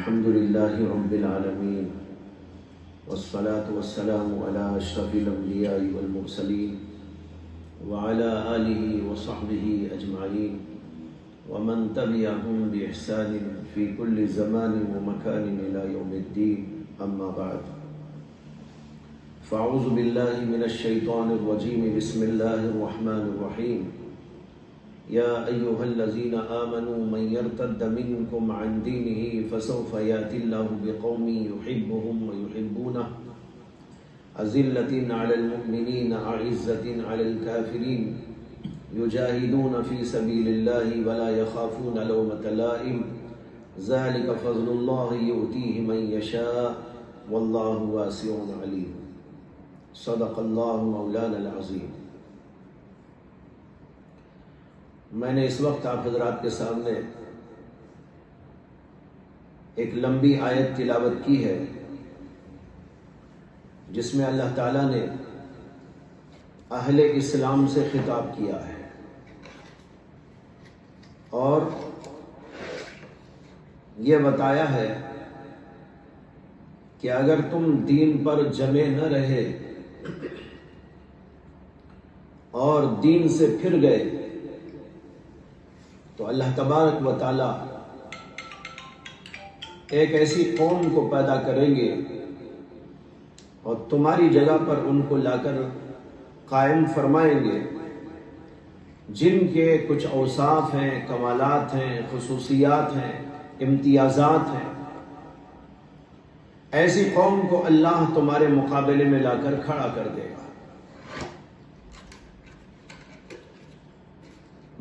الحمد لله رب العالمين والصلاة والسلام على أشرف الأنبياء والمرسلين وعلى آله وصحبه أجمعين ومن تبعهم بإحسان في كل زمان ومكان إلى يوم الدين أما بعد فأعوذ بالله من الشيطان الرجيم بسم الله الرحمن الرحيم يا أيها الذين آمنوا من يرتد منكم عن دينه فسوف يأتي الله بقوم يحبهم ويحبونه أذلة على المؤمنين أعزة على الكافرين يجاهدون في سبيل الله ولا يخافون لومة لائم ذلك فضل الله يؤتيه من يشاء والله واسع عليم صدق الله مولانا العظيم۔ میں نے اس وقت آپ حضرات کے سامنے ایک لمبی آیت تلاوت کی ہے جس میں اللہ تعالیٰ نے اہل اسلام سے خطاب کیا ہے اور یہ بتایا ہے کہ اگر تم دین پر جمے نہ رہے اور دین سے پھر گئے تو اللہ تبارک و تعالی ایک ایسی قوم کو پیدا کریں گے اور تمہاری جگہ پر ان کو لا کر قائم فرمائیں گے جن کے کچھ اوصاف ہیں، کمالات ہیں، خصوصیات ہیں، امتیازات ہیں۔ ایسی قوم کو اللہ تمہارے مقابلے میں لا کر کھڑا کر دے گا۔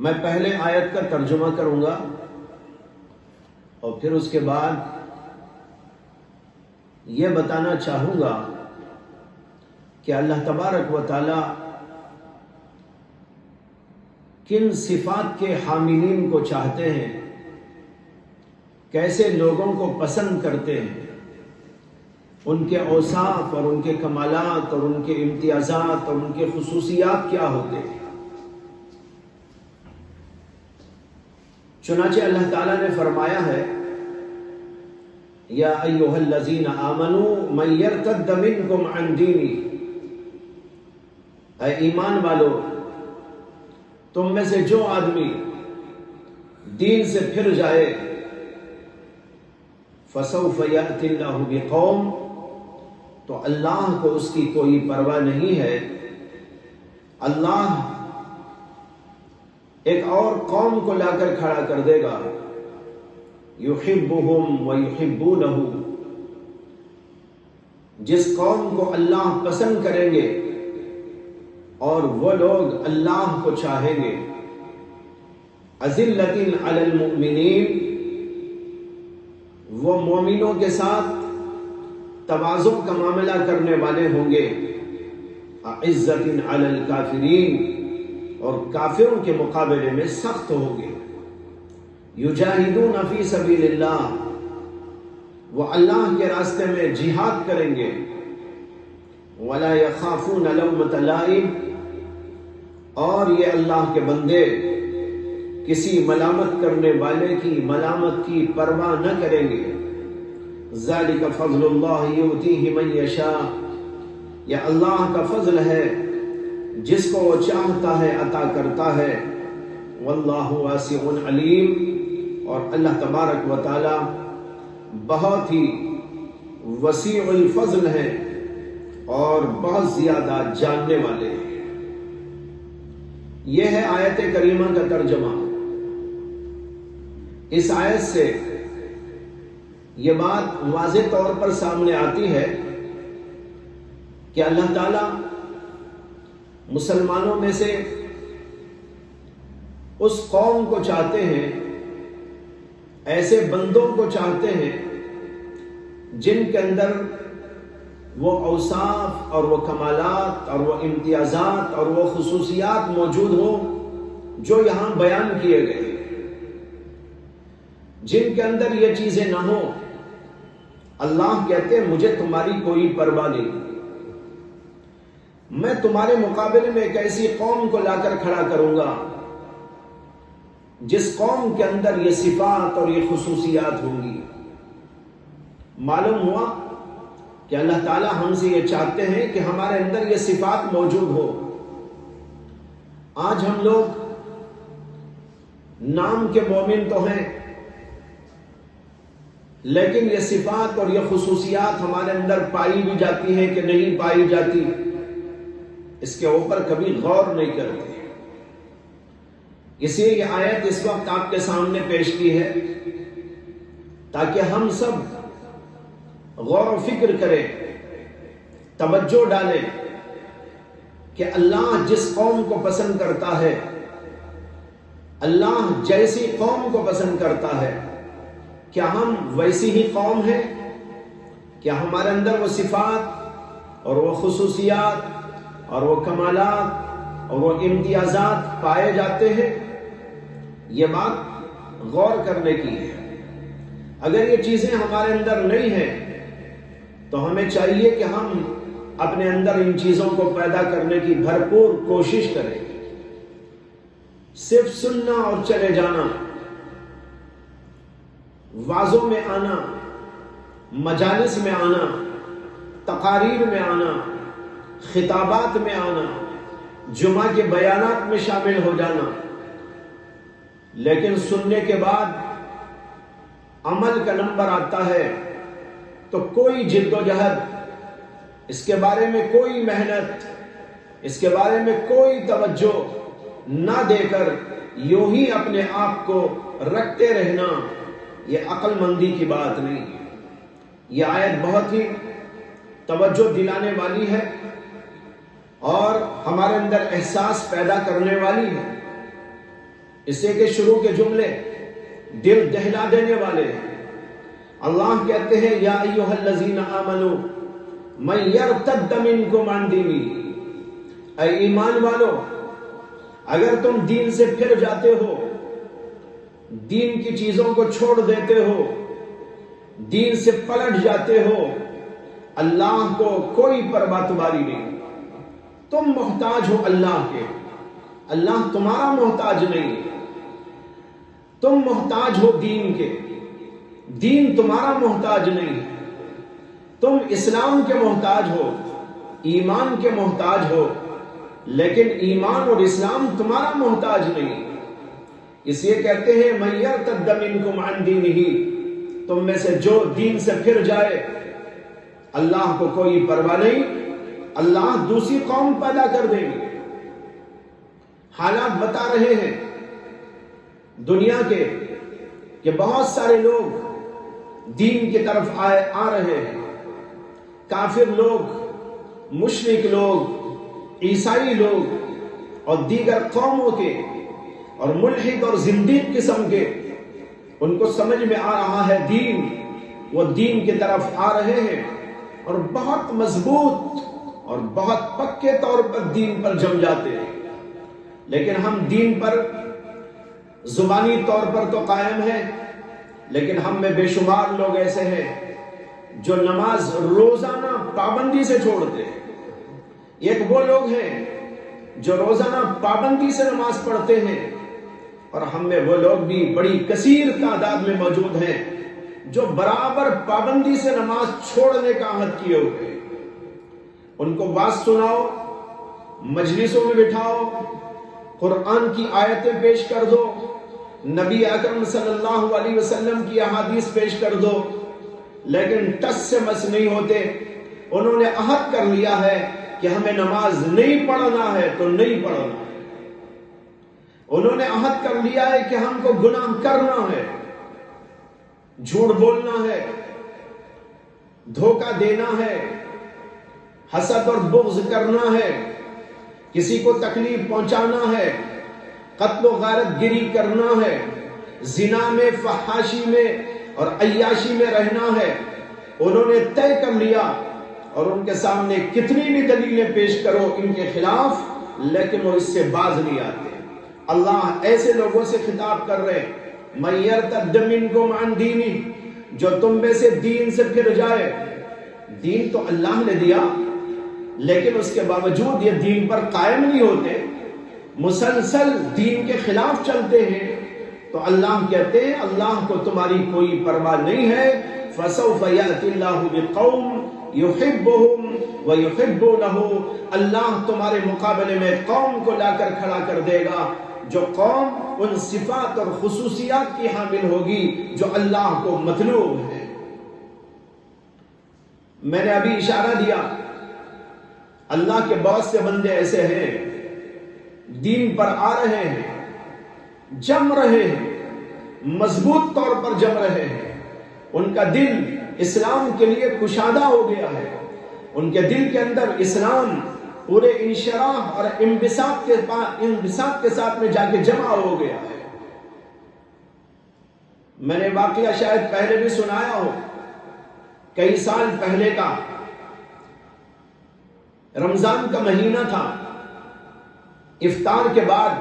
میں پہلے آیت کا ترجمہ کروں گا اور پھر اس کے بعد یہ بتانا چاہوں گا کہ اللہ تبارک و تعالی کن صفات کے حاملین کو چاہتے ہیں، کیسے لوگوں کو پسند کرتے ہیں، ان کے اوصاف اور ان کے کمالات اور ان کے امتیازات اور ان کے خصوصیات کیا ہوتے ہیں۔ چنانچہ اللہ تعالیٰ نے فرمایا ہے یا ایھا الذین آمنوا من یرتد منکم عن دینہ، اے ایمان والو تم میں سے جو آدمی دین سے پھر جائے فسوف یأتی اللہ بقوم، تو اللہ کو اس کی کوئی پرواہ نہیں ہے، اللہ ایک اور قوم کو لا کر کھڑا کر دے گا، یحبہم ویحبونہ، جس قوم کو اللہ پسند کریں گے اور وہ لوگ اللہ کو چاہیں گے، اذلۃ علی المؤمنین، وہ مومنوں کے ساتھ تواضع کا معاملہ کرنے والے ہوں گے، اعزۃ علی الکافرین، اور کافروں کے مقابلے میں سخت ہوں گے، یجاہدون فی سبیل اللہ، وہ اللہ کے راستے میں جہاد کریں گے، ولا یخافون لومۃ لائم، اور یہ اللہ کے بندے کسی ملامت کرنے والے کی ملامت کی پرواہ نہ کریں گے، ذالک فضل اللہ یؤتیہ من یشاء، یہ اللہ کا فضل ہے جس کو وہ چاہتا ہے عطا کرتا ہے، واللہ واسع علیم، اور اللہ تبارک و تعالی بہت ہی وسیع الفضل ہے اور بہت زیادہ جاننے والے ہیں۔ یہ ہے آیت کریمہ کا ترجمہ۔ اس آیت سے یہ بات واضح طور پر سامنے آتی ہے کہ اللہ تعالی مسلمانوں میں سے اس قوم کو چاہتے ہیں، ایسے بندوں کو چاہتے ہیں جن کے اندر وہ اوصاف اور وہ کمالات اور وہ امتیازات اور وہ خصوصیات موجود ہوں جو یہاں بیان کیے گئے، جن کے اندر یہ چیزیں نہ ہوں۔ اللہ کہتے ہیں مجھے تمہاری کوئی پرواہ نہیں، میں تمہارے مقابلے میں ایک ایسی قوم کو لا کر کھڑا کروں گا جس قوم کے اندر یہ صفات اور یہ خصوصیات ہوں گی۔ معلوم ہوا کہ اللہ تعالیٰ ہم سے یہ چاہتے ہیں کہ ہمارے اندر یہ صفات موجود ہو۔ آج ہم لوگ نام کے مومن تو ہیں، لیکن یہ صفات اور یہ خصوصیات ہمارے اندر پائی بھی جاتی ہیں کہ نہیں پائی جاتی، اس کے اوپر کبھی غور نہیں کرتے۔ اس لیے یہ آیت اس وقت آپ کے سامنے پیش کی ہے تاکہ ہم سب غور و فکر کریں، توجہ ڈالیں کہ اللہ جس قوم کو پسند کرتا ہے، اللہ جیسی قوم کو پسند کرتا ہے، کیا ہم ویسی ہی قوم ہیں؟ کیا ہمارے اندر وہ صفات اور وہ خصوصیات اور وہ کمالات اور وہ امتیازات پائے جاتے ہیں؟ یہ بات غور کرنے کی ہے۔ اگر یہ چیزیں ہمارے اندر نہیں ہیں تو ہمیں چاہیے کہ ہم اپنے اندر ان چیزوں کو پیدا کرنے کی بھرپور کوشش کریں۔ صرف سننا اور چلے جانا، وعظوں میں آنا، مجالس میں آنا، تقاریر میں آنا، خطابات میں آنا، جمعہ کے بیانات میں شامل ہو جانا، لیکن سننے کے بعد عمل کا نمبر آتا ہے تو کوئی جد و جہد، اس کے بارے میں کوئی محنت، اس کے بارے میں کوئی توجہ نہ دے کر یوں ہی اپنے آپ کو رکھتے رہنا، یہ عقل مندی کی بات نہیں ہے۔ یہ آیت بہت ہی توجہ دلانے والی ہے اور ہمارے اندر احساس پیدا کرنے والی ہے، اس سے کہ شروع کے جملے دل دہلا دینے والے ہیں۔ اللہ کہتے ہیں یا ایھا الذین آمنوا من یرتد منکم عن دینہ، اے ایمان والو اگر تم دین سے پھر جاتے ہو، دین کی چیزوں کو چھوڑ دیتے ہو، دین سے پلٹ جاتے ہو، اللہ کو کوئی پرواہ تمہاری نہیں، تم محتاج ہو اللہ کے، اللہ تمہارا محتاج نہیں، تم محتاج ہو دین کے، دین تمہارا محتاج نہیں، تم اسلام کے محتاج ہو، ایمان کے محتاج ہو، لیکن ایمان اور اسلام تمہارا محتاج نہیں۔ اس لیے کہتے ہیں من یرتد منکم عن دینہ، تم میں سے جو دین سے پھر جائے، اللہ کو کوئی پرواہ نہیں، اللہ دوسری قوم پیدا کر دیں گے۔ حالات بتا رہے ہیں دنیا کے کہ بہت سارے لوگ دین کی طرف آ رہے ہیں، کافر لوگ، مشرک لوگ، عیسائی لوگ اور دیگر قوموں کے اور ملحد اور زندیق قسم کے، ان کو سمجھ میں آ رہا ہے دین، وہ دین کی طرف آ رہے ہیں اور بہت مضبوط اور بہت پکے طور پر دین پر جم جاتے ہیں، لیکن ہم دین پر زبانی طور پر تو قائم ہیں، لیکن ہم میں بے شمار لوگ ایسے ہیں جو نماز روزانہ پابندی سے چھوڑتے ہیں۔ ایک وہ لوگ ہیں جو روزانہ پابندی سے نماز پڑھتے ہیں، اور ہم میں وہ لوگ بھی بڑی کثیر تعداد میں موجود ہیں جو برابر پابندی سے نماز چھوڑنے کا عہد کیے ہوئے ہیں۔ ان کو بات سناؤ، مجلسوں میں بٹھاؤ، قرآن کی آیتیں پیش کر دو، نبی اکرم صلی اللہ علیہ وسلم کی احادیث پیش کر دو، لیکن ٹس سے مس نہیں ہوتے۔ انہوں نے عہد کر لیا ہے کہ ہمیں نماز نہیں پڑھنا ہے تو نہیں پڑھنا ہے، انہوں نے عہد کر لیا ہے کہ ہم کو گناہ کرنا ہے، جھوٹ بولنا ہے، دھوکہ دینا ہے، حسد اور بغض کرنا ہے، کسی کو تکلیف پہنچانا ہے، قتل و غارت گری کرنا ہے، زنا میں، فحاشی میں اور عیاشی میں رہنا ہے۔ انہوں نے طے کر لیا، اور ان کے سامنے کتنی بھی دلیلیں پیش کرو ان کے خلاف، لیکن وہ اس سے باز نہیں آتے۔ اللہ ایسے لوگوں سے خطاب کر رہے من یرتد منکم عن دینہ، جو تم میں سے دین سے پھر جائے۔ دین تو اللہ نے دیا، لیکن اس کے باوجود یہ دین پر قائم نہیں ہوتے، مسلسل دین کے خلاف چلتے ہیں، تو اللہ کہتے ہیں اللہ کو تمہاری کوئی پرواہ نہیں ہے، فسوف یأتی اللہ بقوم یحبہم ویحبونہ، اللہ تمہارے مقابلے میں قوم کو لا کر کھڑا کر دے گا جو قوم ان صفات اور خصوصیات کی حامل ہوگی جو اللہ کو مطلوب ہے۔ میں نے ابھی اشارہ دیا، اللہ کے بہت سے بندے ایسے ہیں دین پر آ رہے ہیں، جم رہے ہیں، مضبوط طور پر جم رہے ہیں، ان کا دل اسلام کے لیے کشادہ ہو گیا ہے، ان کے دل کے اندر اسلام پورے انشراح اور انبساط کے ساتھ میں جا کے جمع ہو گیا ہے۔ میں نے واقعہ شاید پہلے بھی سنایا ہو، کئی سال پہلے کا، رمضان کا مہینہ تھا، افطار کے بعد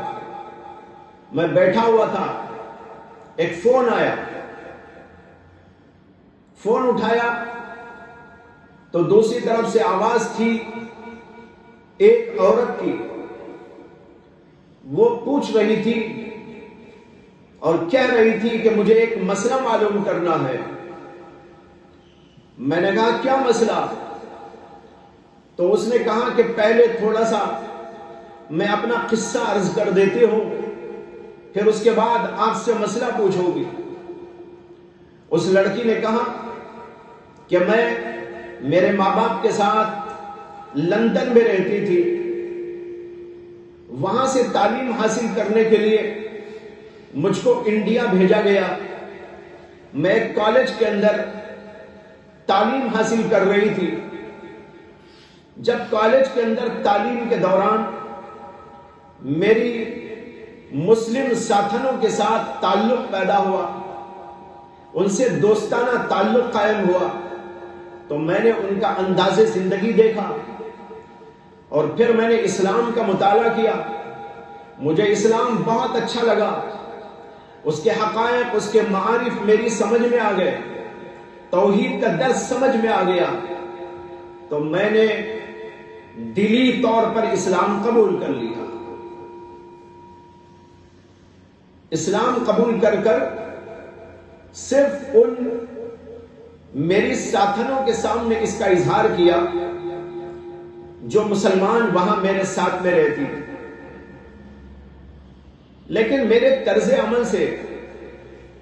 میں بیٹھا ہوا تھا، ایک فون آیا، فون اٹھایا تو دوسری طرف سے آواز تھی ایک عورت کی، وہ پوچھ رہی تھی اور کہہ رہی تھی کہ مجھے ایک مسئلہ معلوم کرنا ہے۔ میں نے کہا کیا مسئلہ؟ تو اس نے کہا کہ پہلے تھوڑا سا میں اپنا قصہ عرض کر دیتی ہوں، پھر اس کے بعد آپ سے مسئلہ پوچھوں گی۔ اس لڑکی نے کہا کہ میں میرے ماں باپ کے ساتھ لندن میں رہتی تھی، وہاں سے تعلیم حاصل کرنے کے لیے مجھ کو انڈیا بھیجا گیا، میں ایک کالج کے اندر تعلیم حاصل کر رہی تھی۔ جب کالج کے اندر تعلیم کے دوران میری مسلم ساتھنوں کے ساتھ تعلق پیدا ہوا، ان سے دوستانہ تعلق قائم ہوا، تو میں نے ان کا انداز زندگی دیکھا اور پھر میں نے اسلام کا مطالعہ کیا، مجھے اسلام بہت اچھا لگا، اس کے حقائق، اس کے معارف میری سمجھ میں آ گئے، توحید کا درس سمجھ میں آ گیا، تو میں نے دلی طور پر اسلام قبول کر لیا۔ اسلام قبول کر کر صرف ان میری ساتھنوں کے سامنے اس کا اظہار کیا جو مسلمان وہاں میرے ساتھ میں رہتی تھی، لیکن میرے طرز عمل سے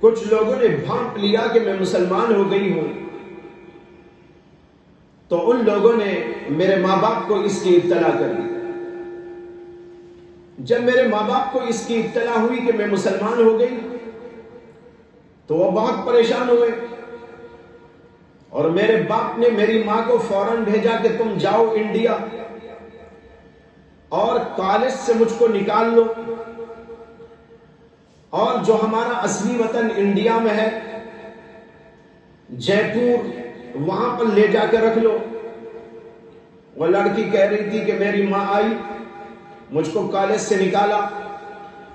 کچھ لوگوں نے بھانپ لیا کہ میں مسلمان ہو گئی ہوں، تو ان لوگوں نے میرے ماں باپ کو اس کی اطلاع کر دی۔ جب میرے ماں باپ کو اس کی اطلاع ہوئی کہ میں مسلمان ہو گئی تو وہ بہت پریشان ہوئے، اور میرے باپ نے میری ماں کو فوراً بھیجا کہ تم جاؤ انڈیا اور کالج سے مجھ کو نکال لو، اور جو ہمارا اصلی وطن انڈیا میں ہے جے پور، وہاں پر لے جا کے رکھ لو۔ وہ لڑکی کہہ رہی تھی کہ میری ماں آئی، مجھ کو کالج سے نکالا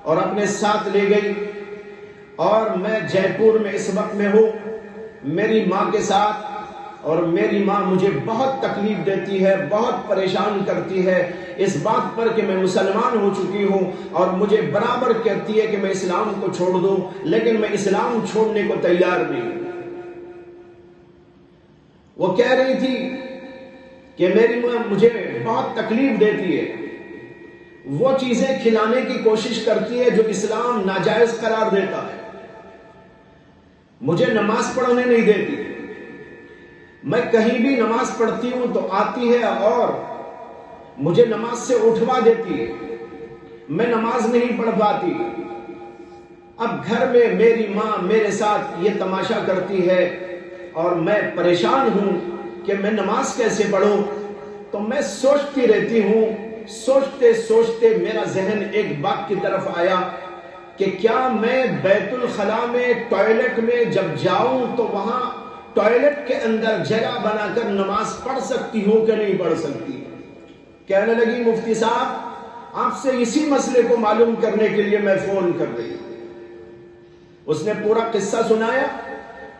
اور اپنے ساتھ لے گئی، اور میں جے پور میں اس وقت میں ہوں میری ماں کے ساتھ، اور میری ماں مجھے بہت تکلیف دیتی ہے، بہت پریشان کرتی ہے اس بات پر کہ میں مسلمان ہو چکی ہوں، اور مجھے برابر کہتی ہے کہ میں اسلام کو چھوڑ دوں، لیکن میں اسلام چھوڑنے کو تیار نہیں۔ وہ کہہ رہی تھی کہ میری ماں مجھے بہت تکلیف دیتی ہے، وہ چیزیں کھلانے کی کوشش کرتی ہے جو اسلام ناجائز قرار دیتا ہے، مجھے نماز پڑھنے نہیں دیتی، میں کہیں بھی نماز پڑھتی ہوں تو آتی ہے اور مجھے نماز سے اٹھوا دیتی ہے، میں نماز نہیں پڑھ پاتی۔ اب گھر میں میری ماں میرے ساتھ یہ تماشا کرتی ہے اور میں پریشان ہوں کہ میں نماز کیسے پڑھوں، تو میں سوچتی رہتی ہوں، سوچتے سوچتے میرا ذہن ایک بات کی طرف آیا کہ کیا میں بیت الخلاء میں ٹوائلٹ میں جب جاؤں تو وہاں ٹوائلٹ کے اندر جگہ بنا کر نماز پڑھ سکتی ہوں کہ نہیں پڑھ سکتی؟ کہنے لگی مفتی صاحب آپ سے اسی مسئلے کو معلوم کرنے کے لیے میں فون کر رہی ہوں۔ اس نے پورا قصہ سنایا،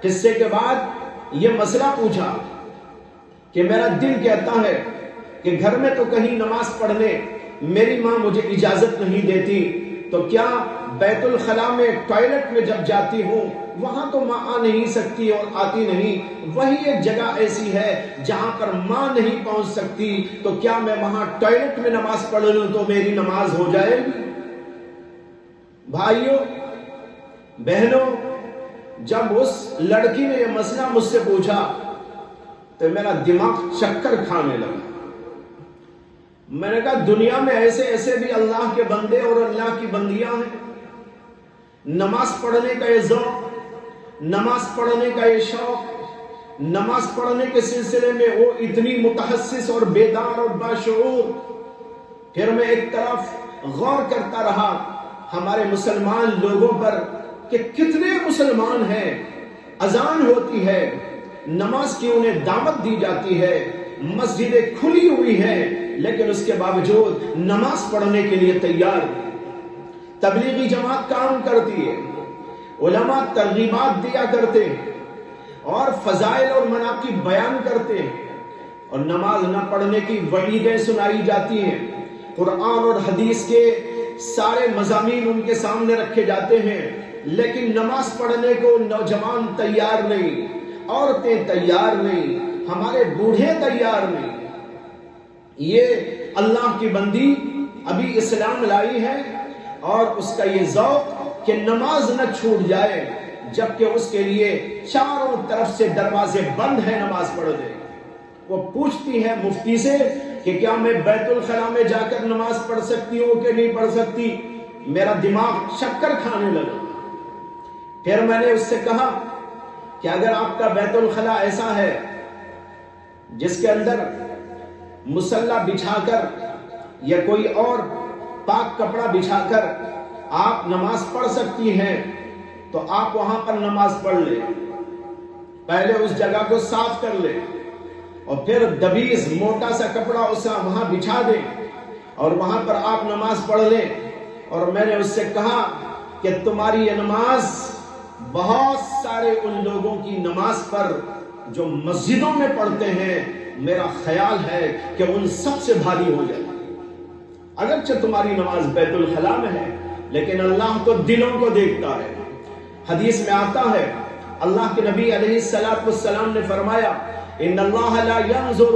قصے کے بعد یہ مسئلہ پوچھا کہ میرا دل کہتا ہے کہ گھر میں تو کہیں نماز پڑھنے میری ماں مجھے اجازت نہیں دیتی، تو کیا بیت الخلاء میں ٹوائلٹ میں جب جاتی ہوں وہاں تو ماں آ نہیں سکتی اور آتی نہیں، وہی ایک جگہ ایسی ہے جہاں پر ماں نہیں پہنچ سکتی، تو کیا میں وہاں ٹوائلٹ میں نماز پڑھ لوں تو میری نماز ہو جائے گی؟ بھائیوں بہنوں، جب اس لڑکی نے یہ مسئلہ مجھ سے پوچھا تو میرا دماغ چکر کھانے لگا۔ میں نے کہا دنیا میں ایسے ایسے بھی اللہ کے بندے اور اللہ کی بندیاں ہیں، نماز پڑھنے کا یہ ذوق، نماز پڑھنے کا یہ شوق، نماز پڑھنے کے سلسلے میں وہ اتنی متحسس اور بیدار اور باشعور۔ پھر میں ایک طرف غور کرتا رہا ہمارے مسلمان لوگوں پر کہ کتنے مسلمان ہیں، اذان ہوتی ہے، نماز کی انہیں دعوت دی جاتی ہے، مسجدیں کھلی ہوئی ہیں، لیکن اس کے باوجود نماز پڑھنے کے لیے تیار نہیں۔ تبلیغی جماعت کام کرتی ہے، علماء ترغیبات دیا کرتے ہیں اور فضائل اور مناقب بیان کرتے ہیں، اور نماز نہ پڑھنے کی وعیدیں سنائی جاتی ہیں، قرآن اور حدیث کے سارے مضامین ان کے سامنے رکھے جاتے ہیں، لیکن نماز پڑھنے کو نوجوان تیار نہیں، عورتیں تیار نہیں، ہمارے بوڑھے تیار نہیں۔ یہ اللہ کی بندی ابھی اسلام لائی ہے اور اس کا یہ ذوق کہ نماز نہ چھوٹ جائے، جبکہ اس کے لیے چاروں طرف سے دروازے بند ہیں نماز پڑھ دے۔ وہ پوچھتی ہے مفتی سے کہ کیا میں بیت الخلا میں جا کر نماز پڑھ سکتی ہوں کہ نہیں پڑھ سکتی؟ میرا دماغ چکر کھانے لگا۔ پھر میں نے اس سے کہا کہ اگر آپ کا بیت الخلا ایسا ہے جس کے اندر مصلی بچھا کر یا کوئی اور پاک کپڑا بچھا کر آپ نماز پڑھ سکتی ہیں تو آپ وہاں پر نماز پڑھ لیں، پہلے اس جگہ کو صاف کر لیں اور پھر دبیز موٹا سا کپڑا اسا وہاں بچھا دیں اور وہاں پر آپ نماز پڑھ لیں۔ اور میں نے اس سے کہا کہ تمہاری یہ نماز بہت سارے ان لوگوں کی نماز پر جو مسجدوں میں پڑھتے ہیں، میرا خیال ہے کہ ان سب سے بھاری ہو جائے۔ اگرچہ تمہاری نماز بیت الخلا میں ہے، لیکن اللہ تو دلوں کو دیکھتا ہے۔ حدیث میں آتا ہے، اللہ کے نبی علیہ السلام نے فرمایا، ان اللہ لا ينظر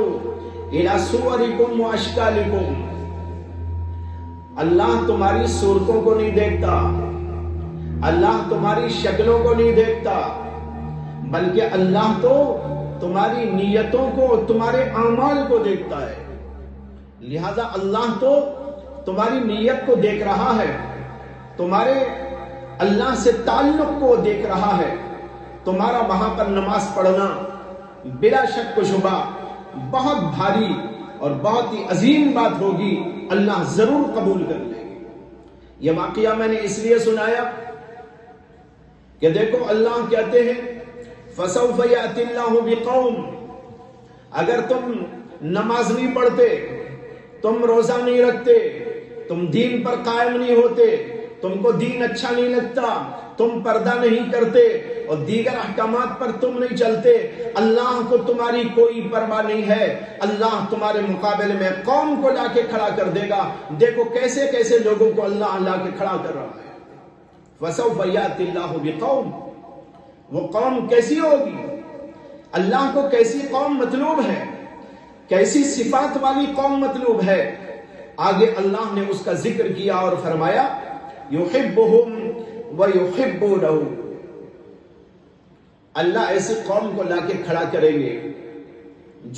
الى صورکم واشکالکم، اللہ تمہاری صورتوں کو نہیں دیکھتا، اللہ تمہاری شکلوں کو نہیں دیکھتا، بلکہ اللہ تو تمہاری نیتوں کو، تمہارے اعمال کو دیکھتا ہے۔ لہذا اللہ تو تمہاری نیت کو دیکھ رہا ہے، تمہارے اللہ سے تعلق کو دیکھ رہا ہے۔ تمہارا وہاں پر نماز پڑھنا بلا شک و شبہ بہت بھاری اور بہت ہی عظیم بات ہوگی، اللہ ضرور قبول کر لے گی۔ یہ واقعہ میں نے اس لیے سنایا کہ دیکھو اللہ کہتے ہیں فَسَوْفَ يَأْتِ اللَّهُ بِقَوْمٍ، اگر تم نماز نہیں پڑھتے، تم روزہ نہیں رکھتے، تم دین پر قائم نہیں ہوتے، تم کو دین اچھا نہیں لگتا، تم پردہ نہیں کرتے اور دیگر احکامات پر تم نہیں چلتے، اللہ کو تمہاری کوئی پرواہ نہیں ہے، اللہ تمہارے مقابلے میں قوم کو لا کے کھڑا کر دے گا۔ دیکھو کیسے کیسے لوگوں کو اللہ لا کے کھڑا کر رہا ہے۔ فَسَوْفَ يَأْتِ اللَّهُ بِقَوْمٍ، وہ قوم کیسی ہوگی؟ اللہ کو کیسی قوم مطلوب ہے؟ کیسی صفات والی قوم مطلوب ہے؟ آگے اللہ نے اس کا ذکر کیا اور فرمایا يُحِبُّهُمْ وَيُحِبُّونَهُ، اللہ ایسی قوم کو لا کے کھڑا کریں گے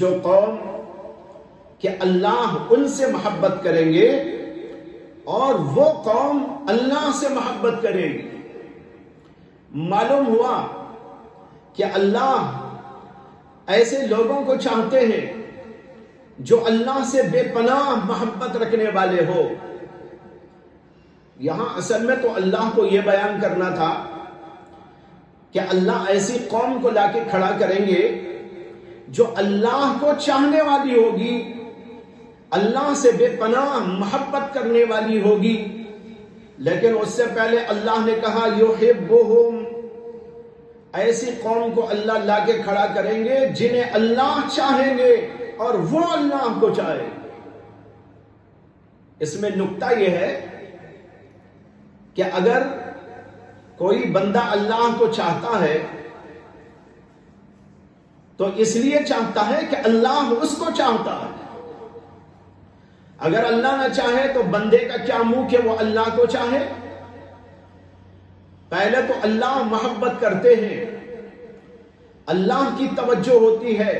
جو قوم کہ اللہ ان سے محبت کریں گے اور وہ قوم اللہ سے محبت کرے گی۔ معلوم ہوا کہ اللہ ایسے لوگوں کو چاہتے ہیں جو اللہ سے بے پناہ محبت رکھنے والے ہو۔ یہاں اصل میں تو اللہ کو یہ بیان کرنا تھا کہ اللہ ایسی قوم کو لا کے کھڑا کریں گے جو اللہ کو چاہنے والی ہوگی، اللہ سے بے پناہ محبت کرنے والی ہوگی، لیکن اس سے پہلے اللہ نے کہا یحبہم، ایسی قوم کو اللہ لا کے کھڑا کریں گے جنہیں اللہ چاہیں گے اور وہ اللہ کو چاہے۔ اس میں نکتہ یہ ہے کہ اگر کوئی بندہ اللہ کو چاہتا ہے تو اس لیے چاہتا ہے کہ اللہ اس کو چاہتا ہے. اگر اللہ نہ چاہے تو بندے کا کیا منہ کہ وہ اللہ کو چاہے. پہلے تو اللہ محبت کرتے ہیں، اللہ کی توجہ ہوتی ہے،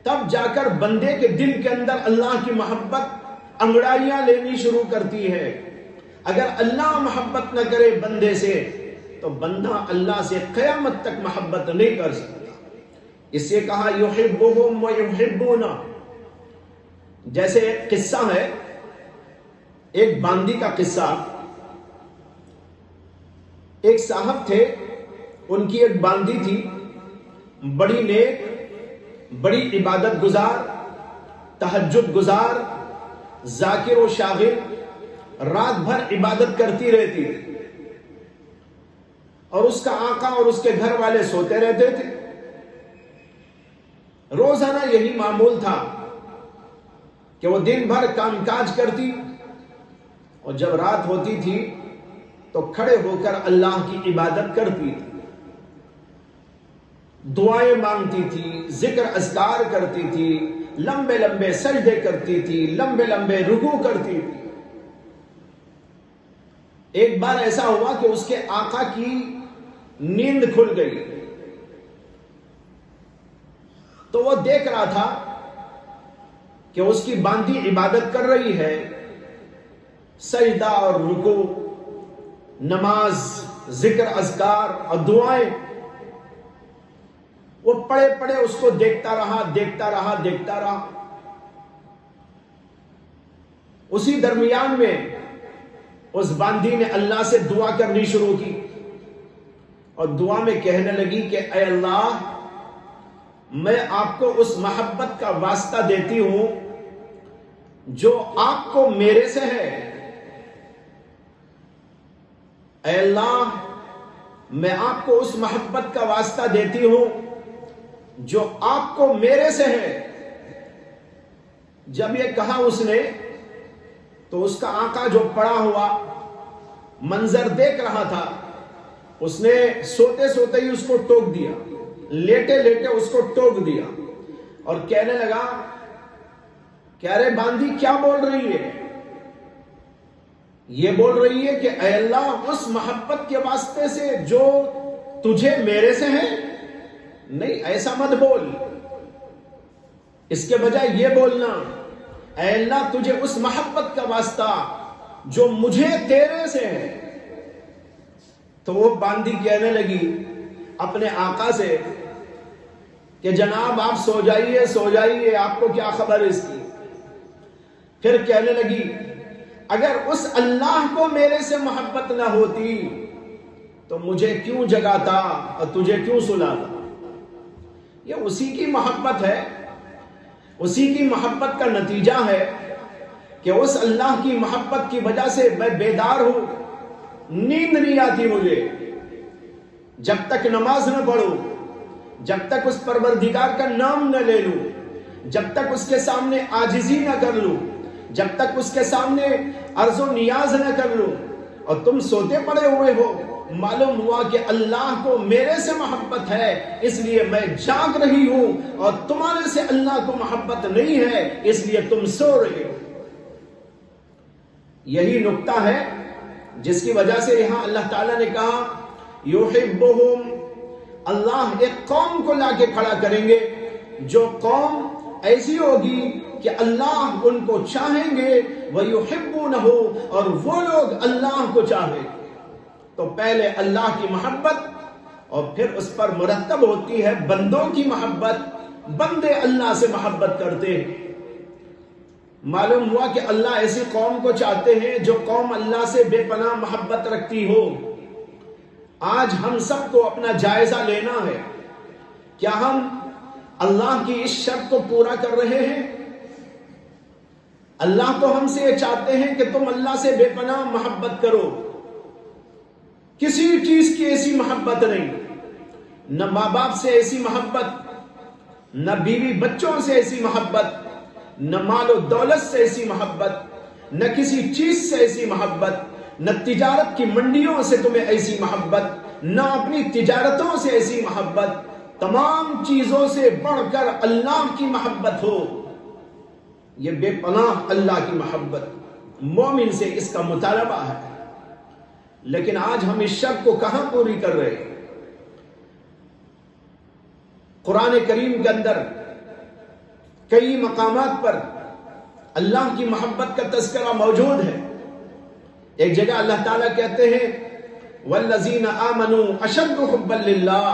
تب جا کر بندے کے دل کے اندر اللہ کی محبت انگڑائیاں لینی شروع کرتی ہے. اگر اللہ محبت نہ کرے بندے سے تو بندہ اللہ سے قیامت تک محبت نہیں کر سکتا. اس سے کہا یحبہم ویحبونا. جیسے ایک قصہ ہے، ایک باندی کا قصہ. ایک صاحب تھے، ان کی ایک باندی تھی، بڑی نیک، بڑی عبادت گزار، تہجد گزار، ذاکر و شاغل، رات بھر عبادت کرتی رہتی اور اس کا آقا اور اس کے گھر والے سوتے رہتے تھے. روزانہ یہی معمول تھا کہ وہ دن بھر کام کاج کرتی اور جب رات ہوتی تھی تو کھڑے ہو کر اللہ کی عبادت کرتی تھی، دعائیں مانگتی تھی، ذکر اذکار کرتی تھی، لمبے لمبے سجدے کرتی تھی، لمبے لمبے رکوع کرتی تھی. ایک بار ایسا ہوا کہ اس کے آقا کی نیند کھل گئی تو وہ دیکھ رہا تھا کہ اس کی باندی عبادت کر رہی ہے، سجدہ اور رکوع، نماز، ذکر اذکار اور دعائیں. وہ پڑے پڑے اس کو دیکھتا رہا، دیکھتا رہا، دیکھتا رہا. اسی درمیان میں اس باندی نے اللہ سے دعا کرنی شروع کی اور دعا میں کہنے لگی کہ اے اللہ، میں آپ کو اس محبت کا واسطہ دیتی ہوں جو آپ کو میرے سے ہے. اے اللہ، میں آپ کو اس محبت کا واسطہ دیتی ہوں جو آپ کو میرے سے ہے. جب یہ کہا اس نے تو اس کا آقا جو پڑا ہوا منظر دیکھ رہا تھا، اس نے سوتے سوتے ہی اس کو ٹوک دیا، لیٹے لیٹے اس کو ٹوک دیا اور کہنے لگا کہ ارے باندی کیا بول رہی ہے؟ یہ بول رہی ہے کہ اے اللہ، اس محبت کے واسطے سے جو تجھے میرے سے ہے. نہیں، ایسا مت بول. اس کے بجائے یہ بولنا اے اللہ، تجھے اس محبت کا واسطہ جو مجھے تیرے سے ہے. تو وہ باندی کہنے لگی اپنے آقا سے کہ جناب آپ سو جائیے، سو جائیے، آپ کو کیا خبر اس کی. پھر کہنے لگی اگر اس اللہ کو میرے سے محبت نہ ہوتی تو مجھے کیوں جگاتا اور تجھے کیوں سلاتا. یہ اسی کی محبت ہے، اسی کی محبت کا نتیجہ ہے کہ اس اللہ کی محبت کی وجہ سے میں بیدار ہوں، نیند نہیں آتی مجھے. جب تک نماز نہ پڑھوں، جب تک اس پروردگار کا نام نہ لے لوں، جب تک اس کے سامنے عاجزی نہ کر لوں، جب تک اس کے سامنے عرض و نیاز نہ کر لوں. اور تم سوتے پڑے ہوئے ہو. معلوم ہوا کہ اللہ کو میرے سے محبت ہے، اس لیے میں جاگ رہی ہوں، اور تمہارے سے اللہ کو محبت نہیں ہے، اس لیے تم سو رہے ہو. یہی نقطہ ہے جس کی وجہ سے یہاں اللہ تعالیٰ نے کہا یحبہم. اللہ ایک قوم کو لا کے کھڑا کریں گے جو قوم ایسی ہوگی کہ اللہ ان کو چاہیں گے، وَيُحِبُّونَهُ، اور وہ لوگ اللہ کو چاہیں. تو پہلے اللہ کی محبت اور پھر اس پر مرتب ہوتی ہے بندوں کی محبت. بندے اللہ سے محبت کرتے ہیں. معلوم ہوا کہ اللہ ایسی قوم کو چاہتے ہیں جو قوم اللہ سے بے پناہ محبت رکھتی ہو. آج ہم سب کو اپنا جائزہ لینا ہے، کیا ہم اللہ کی اس شرط کو پورا کر رہے ہیں؟ اللہ تو ہم سے یہ چاہتے ہیں کہ تم اللہ سے بے پناہ محبت کرو. کسی چیز کی ایسی محبت نہیں، نہ ماں باپ سے ایسی محبت، نہ بیوی بچوں سے ایسی محبت، نہ مال و دولت سے ایسی محبت، نہ کسی چیز سے ایسی محبت. نہ تجارت کی منڈیوں سے تمہیں ایسی محبت، نہ اپنی تجارتوں سے ایسی محبت، تمام چیزوں سے بڑھ کر اللہ کی محبت ہو۔ یہ بے پناہ اللہ کی محبت مومن سے اس کا مطالبہ ہے۔ لیکن آج ہم اس شرط کو کہاں پوری کر رہے ہیں؟ قرآن کریم کے اندر کئی مقامات پر اللہ کی محبت کا تذکرہ موجود ہے۔ ایک جگہ اللہ تعالیٰ کہتے ہیں والذین آمنوا اشد حبا للہ،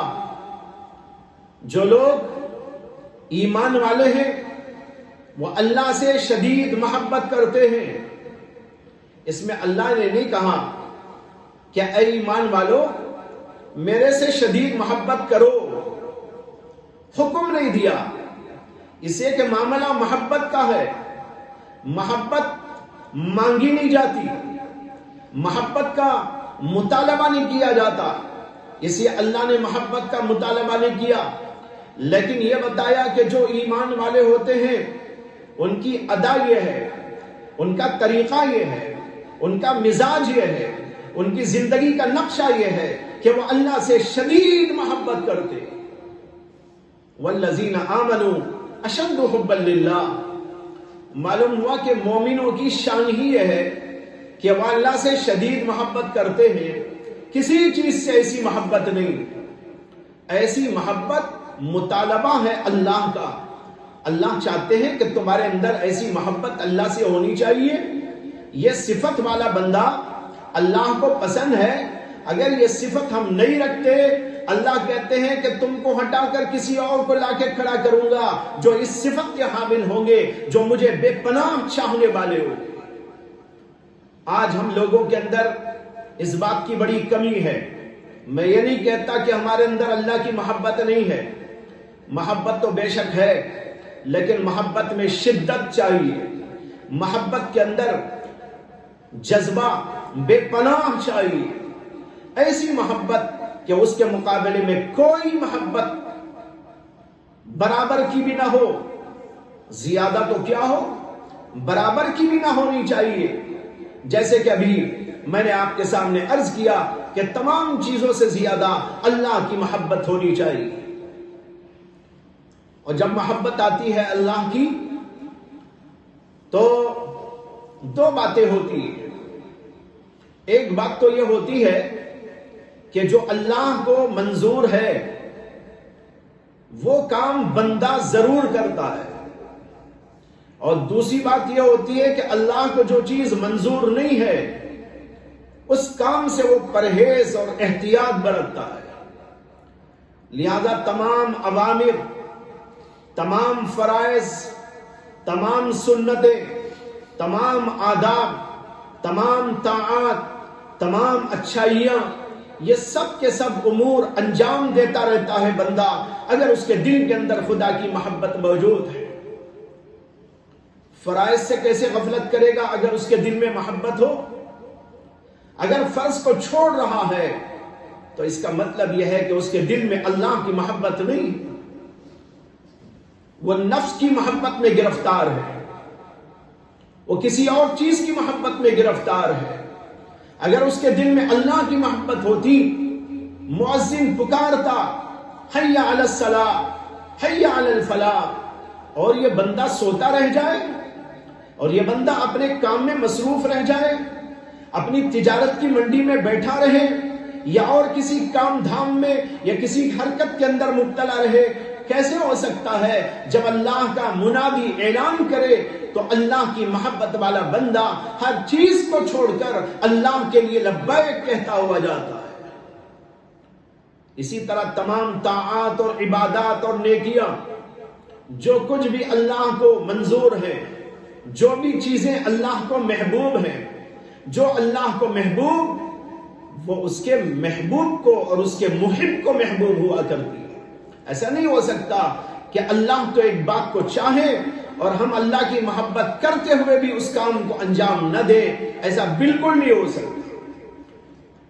جو لوگ ایمان والے ہیں وہ اللہ سے شدید محبت کرتے ہیں۔ اس میں اللہ نے نہیں کہا کہ اے ایمان والو میرے سے شدید محبت کرو، حکم نہیں دیا، اسے کہ معاملہ محبت کا ہے، محبت مانگی نہیں جاتی، محبت کا مطالبہ نہیں کیا جاتا، اسے اللہ نے محبت کا مطالبہ نہیں کیا، لیکن یہ بتایا کہ جو ایمان والے ہوتے ہیں ان کی ادا یہ ہے، ان کا طریقہ یہ ہے، ان کا مزاج یہ ہے، ان کی زندگی کا نقشہ یہ ہے کہ وہ اللہ سے شدید محبت کرتے۔ والذین آمنوا اشد حبا للہ، معلوم ہوا کہ مومنوں کی شان ہی یہ ہے کہ وہ اللہ سے شدید محبت کرتے ہیں، کسی چیز سے ایسی محبت نہیں، ایسی محبت مطالبہ ہے اللہ کا۔ اللہ چاہتے ہیں کہ تمہارے اندر ایسی محبت اللہ سے ہونی چاہیے۔ یہ صفت والا بندہ اللہ کو پسند ہے۔ اگر یہ صفت ہم نہیں رکھتے، اللہ کہتے ہیں کہ تم کو ہٹا کر کسی اور کو لا کے کھڑا کروں گا جو اس صفت کے حامل ہوں گے، جو مجھے بے پناہ چاہنے والے ہوں گے۔ آج ہم لوگوں کے اندر اس بات کی بڑی کمی ہے۔ میں یہ نہیں کہتا کہ ہمارے اندر اللہ کی محبت نہیں ہے، محبت تو بے شک ہے، لیکن محبت میں شدت چاہیے، محبت کے اندر جذبہ بے پناہ چاہیے، ایسی محبت کہ اس کے مقابلے میں کوئی محبت برابر کی بھی نہ ہو، زیادہ تو کیا ہو، برابر کی بھی نہ ہونی چاہیے۔ جیسے کہ ابھی میں نے آپ کے سامنے عرض کیا کہ تمام چیزوں سے زیادہ اللہ کی محبت ہونی چاہیے۔ اور جب محبت آتی ہے اللہ کی تو دو باتیں ہوتی ہیں۔ ایک بات تو یہ ہوتی ہے کہ جو اللہ کو منظور ہے وہ کام بندہ ضرور کرتا ہے، اور دوسری بات یہ ہوتی ہے کہ اللہ کو جو چیز منظور نہیں ہے اس کام سے وہ پرہیز اور احتیاط برتتا ہے۔ لہذا تمام اوامر، تمام فرائض، تمام سنتیں، تمام آداب، تمام طاعات، تمام اچھائیاں، یہ سب کے سب امور انجام دیتا رہتا ہے بندہ اگر اس کے دل کے اندر خدا کی محبت موجود ہے۔ فرائض سے کیسے غفلت کرے گا اگر اس کے دل میں محبت ہو؟ اگر فرض کو چھوڑ رہا ہے تو اس کا مطلب یہ ہے کہ اس کے دل میں اللہ کی محبت نہیں، وہ نفس کی محبت میں گرفتار ہے، وہ کسی اور چیز کی محبت میں گرفتار ہے۔ اگر اس کے دل میں اللہ کی محبت ہوتی، مؤذن پکارتا حی علی الصلاۃ حی علی الفلاح، اور یہ بندہ سوتا رہ جائے اور یہ بندہ اپنے کام میں مصروف رہ جائے، اپنی تجارت کی منڈی میں بیٹھا رہے یا اور کسی کام دھام میں یا کسی حرکت کے اندر مبتلا رہے، کیسے ہو سکتا ہے جب اللہ کا منادی اعلان کرے تو اللہ کی محبت والا بندہ ہر چیز کو چھوڑ کر اللہ کے لیے لبیک کہتا ہوا جاتا ہے۔ اسی طرح تمام طاعات اور عبادات اور نیکیاں، جو کچھ بھی اللہ کو منظور ہے، جو بھی چیزیں اللہ کو محبوب ہیں، جو اللہ کو محبوب، وہ اس کے محبوب کو اور اس کے محب کو محبوب ہوا کرتی ہے۔ ایسا نہیں ہو سکتا کہ اللہ تو ایک بات کو چاہے اور ہم اللہ کی محبت کرتے ہوئے بھی اس کام کو انجام نہ دیں، ایسا بالکل نہیں ہو سکتا۔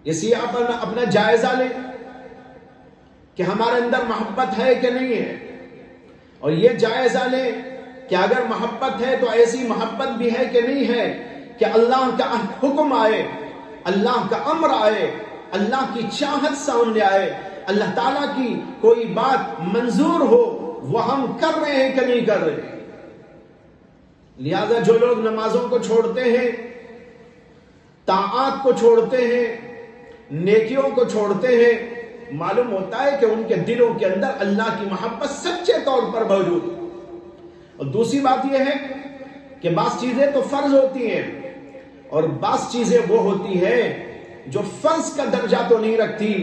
اسی آپ اپنا جائزہ لیں کہ ہمارے اندر محبت ہے کہ نہیں ہے، اور یہ جائزہ لیں کہ اگر محبت ہے تو ایسی محبت بھی ہے کہ نہیں ہے کہ اللہ کا حکم آئے اللہ کا امر آئے، اللہ کی چاہت سامنے آئے، اللہ تعالیٰ کی کوئی بات منظور ہو، وہ ہم کر رہے ہیں کہ نہیں کر رہے. لہذا جو لوگ نمازوں کو چھوڑتے ہیں، طاعات کو چھوڑتے ہیں، نیکیوں کو چھوڑتے ہیں، معلوم ہوتا ہے کہ ان کے دلوں کے اندر اللہ کی محبت سچے طور پر موجود ہے. اور دوسری بات یہ ہے کہ بعض چیزیں تو فرض ہوتی ہیں اور بعض چیزیں وہ ہوتی ہیں جو فرض کا درجہ تو نہیں رکھتی،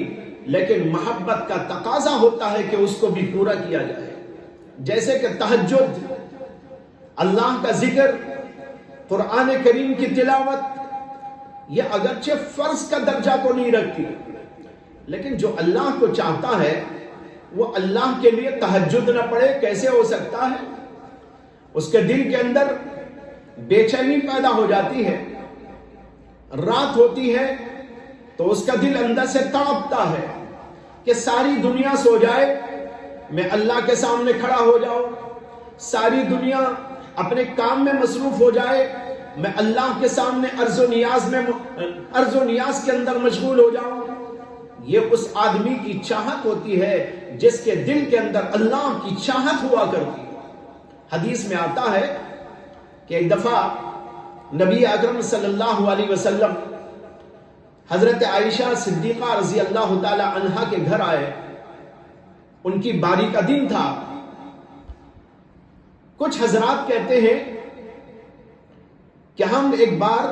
لیکن محبت کا تقاضا ہوتا ہے کہ اس کو بھی پورا کیا جائے. جیسے کہ تہجد، اللہ کا ذکر، قرآن کریم کی تلاوت، یہ اگرچہ فرض کا درجہ تو نہیں رکھتی، لیکن جو اللہ کو چاہتا ہے وہ اللہ کے لیے تہجد نہ پڑھے کیسے ہو سکتا ہے؟ اس کے دل کے اندر بے چینی پیدا ہو جاتی ہے. رات ہوتی ہے تو اس کا دل اندر سے تڑپتا ہے کہ ساری دنیا سو جائے، میں اللہ کے سامنے کھڑا ہو جاؤں، ساری دنیا اپنے کام میں مصروف ہو جائے، میں اللہ کے سامنے عرض و نیاز کے اندر مشغول ہو جاؤں. یہ اس آدمی کی چاہت ہوتی ہے جس کے دل کے اندر اللہ کی چاہت ہوا کرتی. حدیث میں آتا ہے کہ ایک دفعہ نبی اکرم صلی اللہ علیہ وسلم حضرت عائشہ صدیقہ رضی اللہ تعالی عنہا کے گھر آئے. ان کی باری کا دن تھا. کچھ حضرات کہتے ہیں کہ ہم ایک بار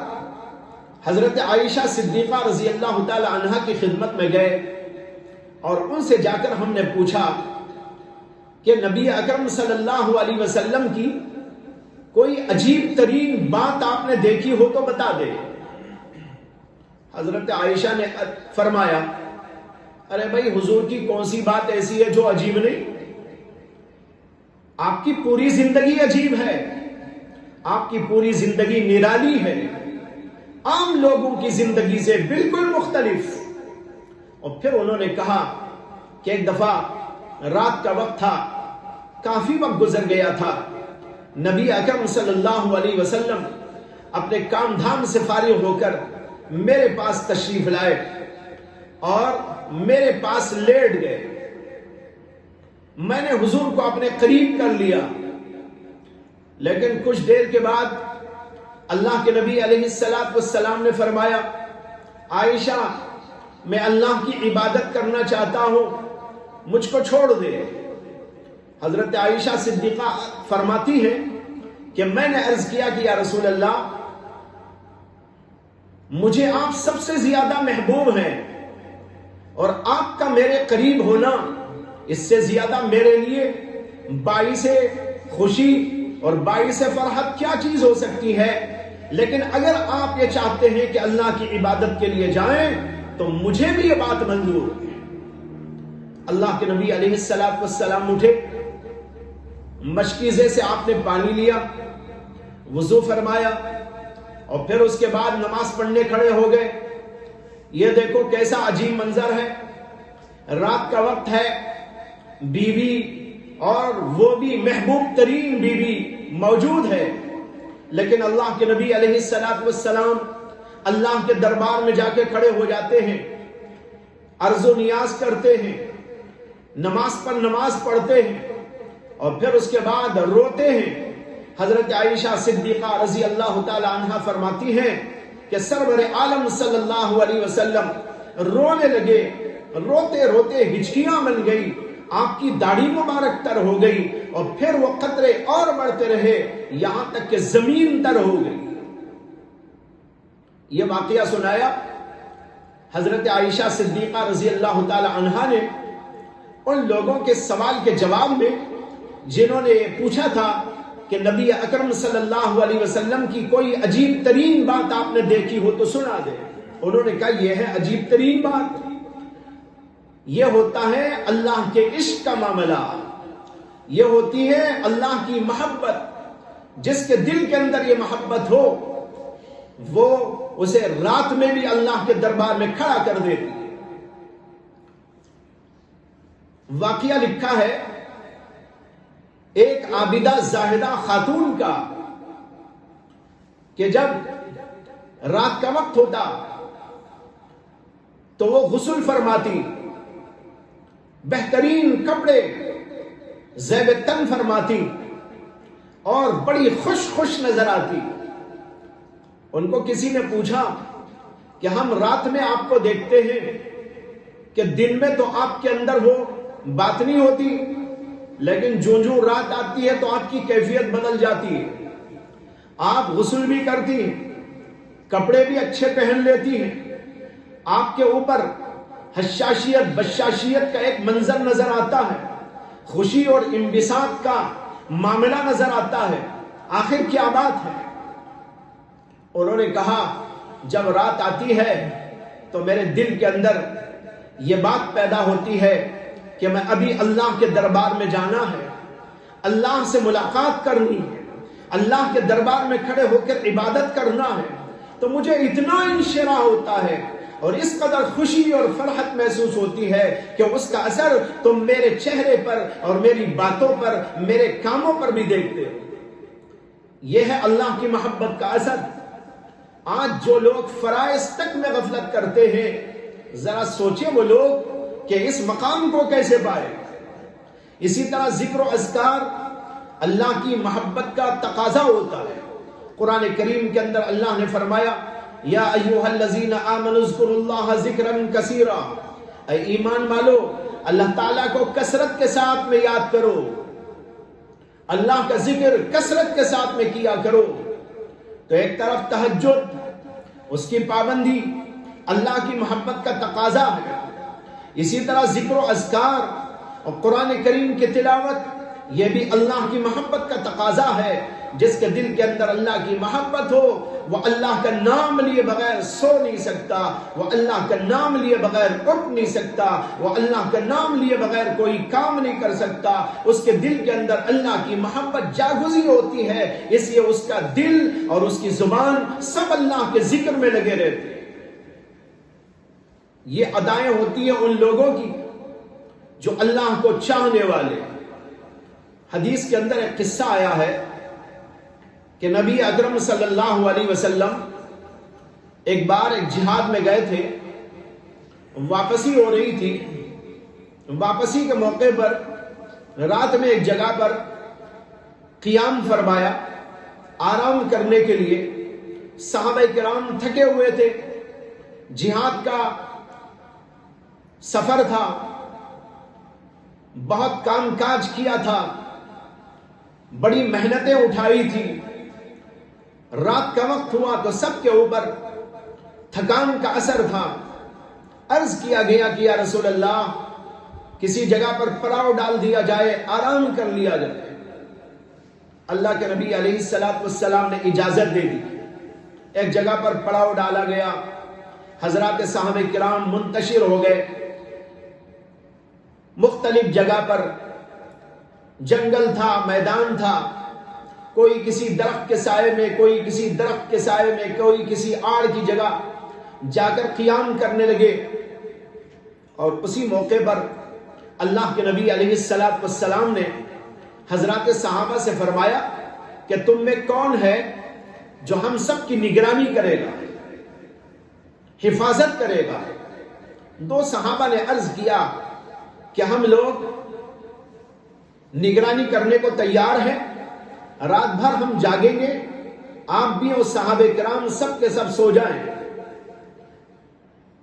حضرت عائشہ صدیقہ رضی اللہ تعالی عنہا کی خدمت میں گئے اور ان سے جا کر ہم نے پوچھا کہ نبی اکرم صلی اللہ علیہ وسلم کی کوئی عجیب ترین بات آپ نے دیکھی ہو تو بتا دے. حضرت عائشہ نے فرمایا، ارے بھائی حضور کی کون سی بات ایسی ہے جو عجیب نہیں؟ آپ کی پوری زندگی عجیب ہے، آپ کی پوری زندگی نرالی ہے، عام لوگوں کی زندگی سے بالکل مختلف. اور پھر انہوں نے کہا کہ ایک دفعہ رات کا وقت تھا، کافی وقت گزر گیا تھا، نبی اکرم صلی اللہ علیہ وسلم اپنے کام دھام سے فارغ ہو کر میرے پاس تشریف لائے اور میرے پاس لیٹ گئے. میں نے حضور کو اپنے قریب کر لیا، لیکن کچھ دیر کے بعد اللہ کے نبی علیہ السلام نے فرمایا، عائشہ میں اللہ کی عبادت کرنا چاہتا ہوں، مجھ کو چھوڑ دے. حضرت عائشہ صدیقہ فرماتی ہے کہ میں نے عرض کیا کہ یا رسول اللہ، مجھے آپ سب سے زیادہ محبوب ہیں اور آپ کا میرے قریب ہونا اس سے زیادہ میرے لیے باعث خوشی اور باعث فرحت کیا چیز ہو سکتی ہے. لیکن اگر آپ یہ چاہتے ہیں کہ اللہ کی عبادت کے لیے جائیں تو مجھے بھی یہ بات منظور ہے. اللہ کے نبی علیہ السلام اٹھے، مشکیزے سے آپ نے پانی لیا، وضو فرمایا اور پھر اس کے بعد نماز پڑھنے کھڑے ہو گئے. یہ دیکھو کیسا عجیب منظر ہے، رات کا وقت ہے، بیوی اور وہ بھی محبوب ترین بیوی موجود ہے، لیکن اللہ کے نبی علیہ السلام اللہ کے دربار میں جا کے کھڑے ہو جاتے ہیں، عرض و نیاز کرتے ہیں، نماز پر نماز پڑھتے ہیں اور پھر اس کے بعد روتے ہیں. حضرت عائشہ صدیقہ رضی اللہ تعالی عنہا فرماتی ہیں کہ سرور عالم صلی اللہ علیہ وسلم رونے لگے، روتے روتے ہچکیاں بن گئی، آپ کی داڑھی مبارک تر ہو گئی اور پھر وہ قطرے اور بڑھتے رہے یہاں تک کہ زمین تر ہو گئی. یہ واقعہ سنایا حضرت عائشہ صدیقہ رضی اللہ تعالی عنہا نے ان لوگوں کے سوال کے جواب میں جنہوں نے پوچھا تھا کہ نبی اکرم صلی اللہ علیہ وسلم کی کوئی عجیب ترین بات آپ نے دیکھی ہو تو سنا دے. انہوں نے کہا یہ ہے عجیب ترین بات، یہ ہوتا ہے اللہ کے عشق کا معاملہ، یہ ہوتی ہے اللہ کی محبت. جس کے دل کے اندر یہ محبت ہو وہ اسے رات میں بھی اللہ کے دربار میں کھڑا کر دیتی ہے. واقعہ لکھا ہے ایک عابدہ زاہدہ خاتون کا کہ جب رات کا وقت ہوتا تو وہ غسل فرماتی، بہترین کپڑے زیب تن فرماتی اور بڑی خوش نظر آتی۔ ان کو کسی نے پوچھا کہ ہم رات میں آپ کو دیکھتے ہیں کہ دن میں تو آپ کے اندر وہ بات نہیں ہوتی، لیکن جو رات آتی ہے تو آپ کی کیفیت بدل جاتی ہے، آپ غسل بھی کرتی ہیں، کپڑے بھی اچھے پہن لیتی ہیں، آپ کے اوپر حشاشیت بشاشیت کا ایک منظر نظر آتا ہے، خوشی اور انبساط کا معاملہ نظر آتا ہے، آخر کیا بات ہے؟ انہوں نے کہا جب رات آتی ہے تو میرے دل کے اندر یہ بات پیدا ہوتی ہے کہ میں ابھی اللہ کے دربار میں جانا ہے، اللہ سے ملاقات کرنی ہے، اللہ کے دربار میں کھڑے ہو کر عبادت کرنا ہے، تو مجھے اتنا انشراح ہوتا ہے اور اس قدر خوشی اور فرحت محسوس ہوتی ہے کہ اس کا اثر تم میرے چہرے پر اور میری باتوں پر، میرے کاموں پر بھی دیکھتے ہو۔ یہ ہے اللہ کی محبت کا اثر۔ آج جو لوگ فرائض تک میں غفلت کرتے ہیں، ذرا سوچیں وہ لوگ کہ اس مقام کو کیسے پائے۔ اسی طرح ذکر و اذکار اللہ کی محبت کا تقاضا ہوتا ہے۔ قرآن کریم کے اندر اللہ نے فرمایا یا ایھا الذین آمنوا اذکروا اللہ ذکرا کثیرا، اے ایمان والو اللہ تعالیٰ کو کثرت کے ساتھ میں یاد کرو، اللہ کا ذکر کثرت کے ساتھ میں کیا کرو۔ تو ایک طرف تہجد، اس کی پابندی اللہ کی محبت کا تقاضا ہے، اسی طرح ذکر و اذکار اور قرآن کریم کی تلاوت یہ بھی اللہ کی محبت کا تقاضا ہے۔ جس کے دل کے اندر اللہ کی محبت ہو وہ اللہ کا نام لیے بغیر سو نہیں سکتا، وہ اللہ کا نام لیے بغیر اٹھ نہیں سکتا، وہ اللہ کا نام لیے بغیر کوئی کام نہیں کر سکتا۔ اس کے دل کے اندر اللہ کی محبت جاگزی ہوتی ہے، اس لیے اس کا دل اور اس کی زبان سب اللہ کے ذکر میں لگے رہتے ہیں۔ یہ ادائیں ہوتی ہیں ان لوگوں کی جو اللہ کو چاہنے والے۔ حدیث کے اندر ایک قصہ آیا ہے کہ نبی اکرم صلی اللہ علیہ وسلم ایک بار ایک جہاد میں گئے تھے، واپسی ہو رہی تھی، واپسی کے موقع پر رات میں ایک جگہ پر قیام فرمایا آرام کرنے کے لیے۔ صحابہ کرام تھکے ہوئے تھے، جہاد کا سفر تھا، بہت کام کاج کیا تھا، بڑی محنتیں اٹھائی تھی، رات کا وقت ہوا تو سب کے اوپر تھکان کا اثر تھا۔ عرض کیا گیا کہ یا رسول اللہ کسی جگہ پر پڑاؤ ڈال دیا جائے، آرام کر لیا جائے۔ اللہ کے نبی علیہ السلام نے اجازت دے دی، ایک جگہ پر پڑاؤ ڈالا گیا، حضرات صحابہ کرام منتشر ہو گئے مختلف جگہ پر، جنگل تھا، میدان تھا، کوئی کسی درخت کے سائے میں، کوئی کسی درخت کے سائے میں، کوئی کسی آڑ کی جگہ جا کر قیام کرنے لگے۔ اور اسی موقع پر اللہ کے نبی علیہ السلام نے حضرات صحابہ سے فرمایا کہ تم میں کون ہے جو ہم سب کی نگرانی کرے گا، حفاظت کرے گا؟ دو صحابہ نے عرض کیا کہ ہم لوگ نگرانی کرنے کو تیار ہیں، رات بھر ہم جاگیں گے، آپ بھی اور صحابہ کرام سب کے سب سو جائیں۔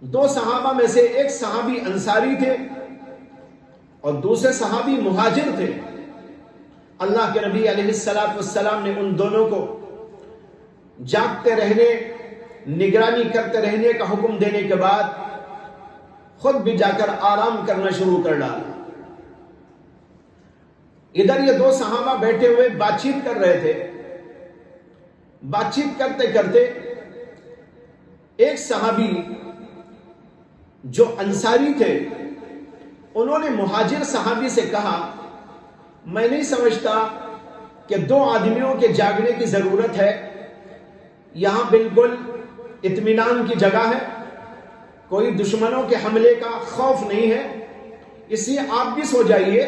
دو صحابہ میں سے ایک صحابی انصاری تھے اور دوسرے صحابی مہاجر تھے۔ اللہ کے نبی علیہ السلام نے ان دونوں کو جاگتے رہنے، نگرانی کرتے رہنے کا حکم دینے کے بعد خود بھی جا کر آرام کرنا شروع کر ڈالا۔ ادھر یہ دو صحابہ بیٹھے ہوئے بات چیت کر رہے تھے، بات چیت کرتے کرتے ایک صحابی جو انصاری تھے انہوں نے مہاجر صحابی سے کہا میں نہیں سمجھتا کہ دو آدمیوں کے جاگنے کی ضرورت ہے، یہاں بالکل اطمینان کی جگہ ہے، کوئی دشمنوں کے حملے کا خوف نہیں ہے، اس لیے آپ بھی سو جائیے،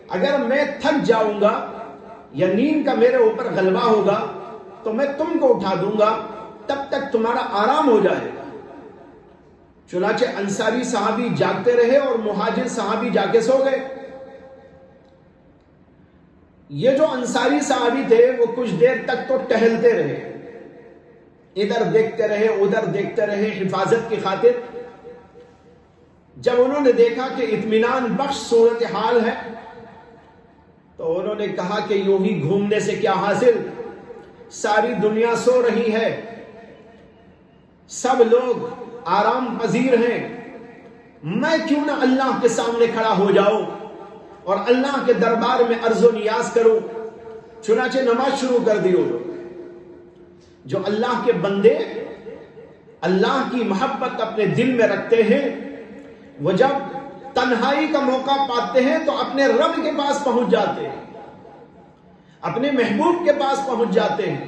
اگر میں تھک جاؤں گا یا نیند کا میرے اوپر غلبہ ہوگا تو میں تم کو اٹھا دوں گا، تب تک تمہارا آرام ہو جائے گا۔ چنانچہ انصاری صحابی جاگتے رہے اور مہاجر صحابی جا کے سو گئے۔ یہ جو انصاری صحابی تھے وہ کچھ دیر تک تو ٹہلتے رہے، ادھر دیکھتے رہے ادھر دیکھتے رہے حفاظت کی خاطر۔ جب انہوں نے دیکھا کہ اطمینان بخش صورتحال ہے تو انہوں نے کہا کہ یوں ہی گھومنے سے کیا حاصل، ساری دنیا سو رہی ہے، سب لوگ آرام پذیر ہیں، میں کیوں نہ اللہ کے سامنے کھڑا ہو جاؤں اور اللہ کے دربار میں عرض و نیاز کروں۔ چنانچہ نماز شروع کر دی انہوں نے۔ جو اللہ کے بندے اللہ کی محبت اپنے دل میں رکھتے ہیں، وہ جب تنہائی کا موقع پاتے ہیں تو اپنے رب کے پاس پہنچ جاتے ہیں، اپنے محبوب کے پاس پہنچ جاتے ہیں۔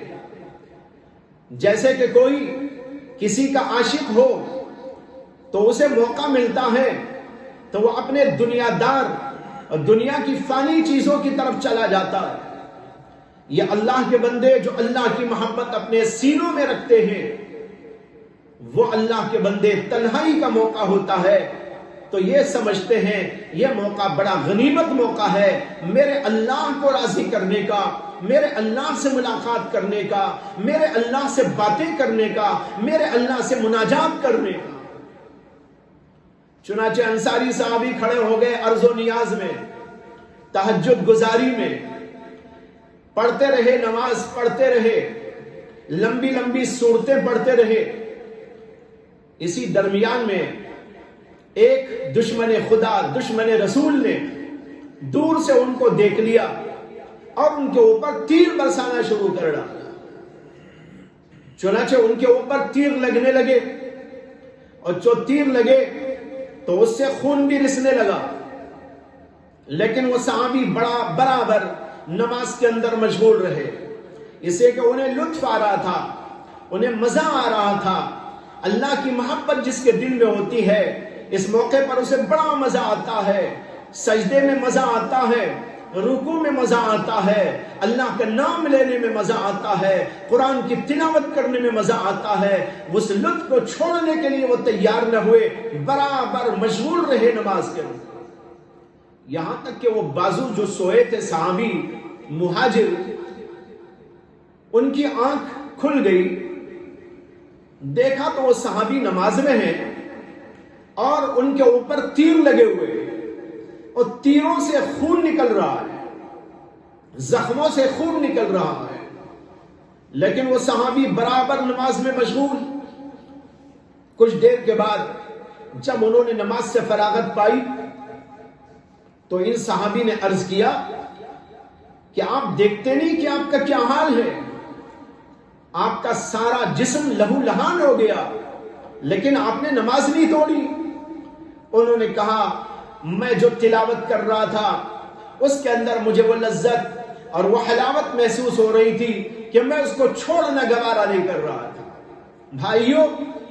جیسے کہ کوئی کسی کا عاشق ہو تو اسے موقع ملتا ہے تو وہ اپنے دنیا دار اور دنیا کی فانی چیزوں کی طرف چلا جاتا ہے۔ یہ اللہ کے بندے جو اللہ کی محبت اپنے سینوں میں رکھتے ہیں، وہ اللہ کے بندے تنہائی کا موقع ہوتا ہے تو یہ سمجھتے ہیں یہ موقع بڑا غنیمت موقع ہے میرے اللہ کو راضی کرنے کا، میرے اللہ سے ملاقات کرنے کا، میرے اللہ سے باتیں کرنے کا، میرے اللہ سے مناجات کرنے کا۔ چنانچہ انصاری صحابی کھڑے ہو گئے عرض و نیاز میں، تہجد گزاری میں، پڑھتے رہے، نماز پڑھتے رہے، لمبی لمبی سورتیں پڑھتے رہے۔ اسی درمیان میں ایک دشمن خدا، دشمن رسول نے دور سے ان کو دیکھ لیا اور ان کے اوپر تیر برسانا شروع کر ڈالا۔ چنانچہ ان کے اوپر تیر لگنے لگے اور جو تیر لگے تو اس سے خون بھی رسنے لگا، لیکن وہ صحابی برابر نماز کے اندر مشغول رہے، اسے کہ انہیں لطف آ رہا تھا، انہیں مزہ آ رہا تھا۔ اللہ کی محبت جس کے دل میں ہوتی ہے اس موقع پر اسے بڑا مزہ آتا ہے، سجدے میں مزہ آتا ہے، رکوع میں مزہ آتا ہے، اللہ کا نام لینے میں مزہ آتا ہے، قرآن کی تلاوت کرنے میں مزہ آتا ہے۔ اس لطف کو چھوڑنے کے لیے وہ تیار نہ ہوئے، برابر مشغول رہے نماز کے اندر، یہاں تک کہ وہ بازو جو سوئے تھے صحابی مہاجر، ان کی آنکھ کھل گئی، دیکھا تو وہ صحابی نماز میں ہیں اور ان کے اوپر تیر لگے ہوئے اور تیروں سے خون نکل رہا ہے، زخموں سے خون نکل رہا ہے، لیکن وہ صحابی برابر نماز میں مشغول۔ کچھ دیر کے بعد جب انہوں نے نماز سے فراغت پائی تو ان صحابی نے عرض کیا کہ آپ دیکھتے نہیں کہ آپ کا کیا حال ہے، آپ کا سارا جسم لہو لہان ہو گیا لیکن آپ نے نماز نہیں توڑی۔ انہوں نے کہا میں جو تلاوت کر رہا تھا اس کے اندر مجھے وہ لذت اور وہ حلاوت محسوس ہو رہی تھی کہ میں اس کو چھوڑنا گوارا نہیں کر رہا تھا۔ بھائیو،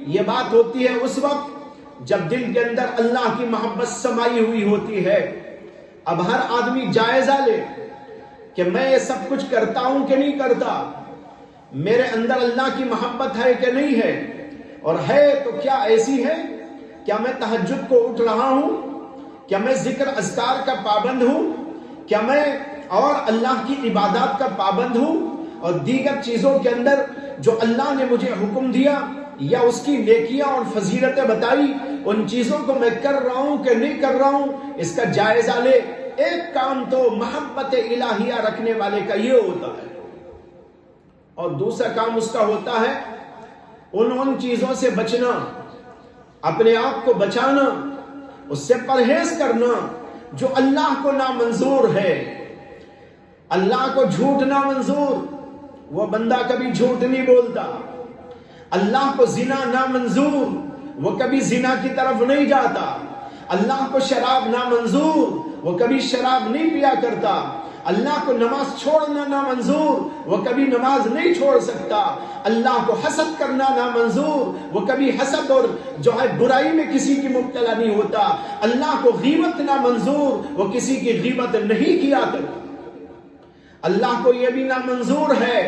یہ بات ہوتی ہے اس وقت جب دل کے اندر اللہ کی محبت سمائی ہوئی ہوتی ہے۔ اب ہر آدمی جائزہ لے کہ میں یہ سب کچھ کرتا ہوں کہ نہیں کرتا، میرے اندر اللہ کی محبت ہے کہ نہیں ہے، اور ہے تو کیا ایسی ہے؟ کیا میں تہجد کو اٹھ رہا ہوں؟ کیا میں ذکر اذکار کا پابند ہوں؟ کیا میں اور اللہ کی عبادات کا پابند ہوں؟ اور دیگر چیزوں کے اندر جو اللہ نے مجھے حکم دیا یا اس کی نیکیاں اور فضیلتیں بتائی، ان چیزوں کو میں کر رہا ہوں کہ نہیں کر رہا ہوں، اس کا جائزہ لے۔ ایک کام تو محبت الہیہ رکھنے والے کا یہ ہوتا ہے، اور دوسرا کام اس کا ہوتا ہے ان چیزوں سے بچنا، اپنے آپ کو بچانا، اس سے پرہیز کرنا جو اللہ کو نامنظور ہے۔ اللہ کو جھوٹ نامنظور، وہ بندہ کبھی جھوٹ نہیں بولتا۔ اللہ کو زنا نامنظور، وہ کبھی زنا کی طرف نہیں جاتا۔ اللہ کو شراب نامنظور، وہ کبھی شراب نہیں پیا کرتا۔ اللہ کو نماز چھوڑنا نامنظور، وہ کبھی نماز نہیں چھوڑ سکتا۔ اللہ کو حسد کرنا نامنظور، وہ کبھی حسد اور جو ہے برائی میں کسی کی مبتلا نہیں ہوتا۔ اللہ کو غیبت نامنظور، وہ کسی کی غیبت نہیں کیا کرتا۔ اللہ کو یہ بھی نامنظور ہے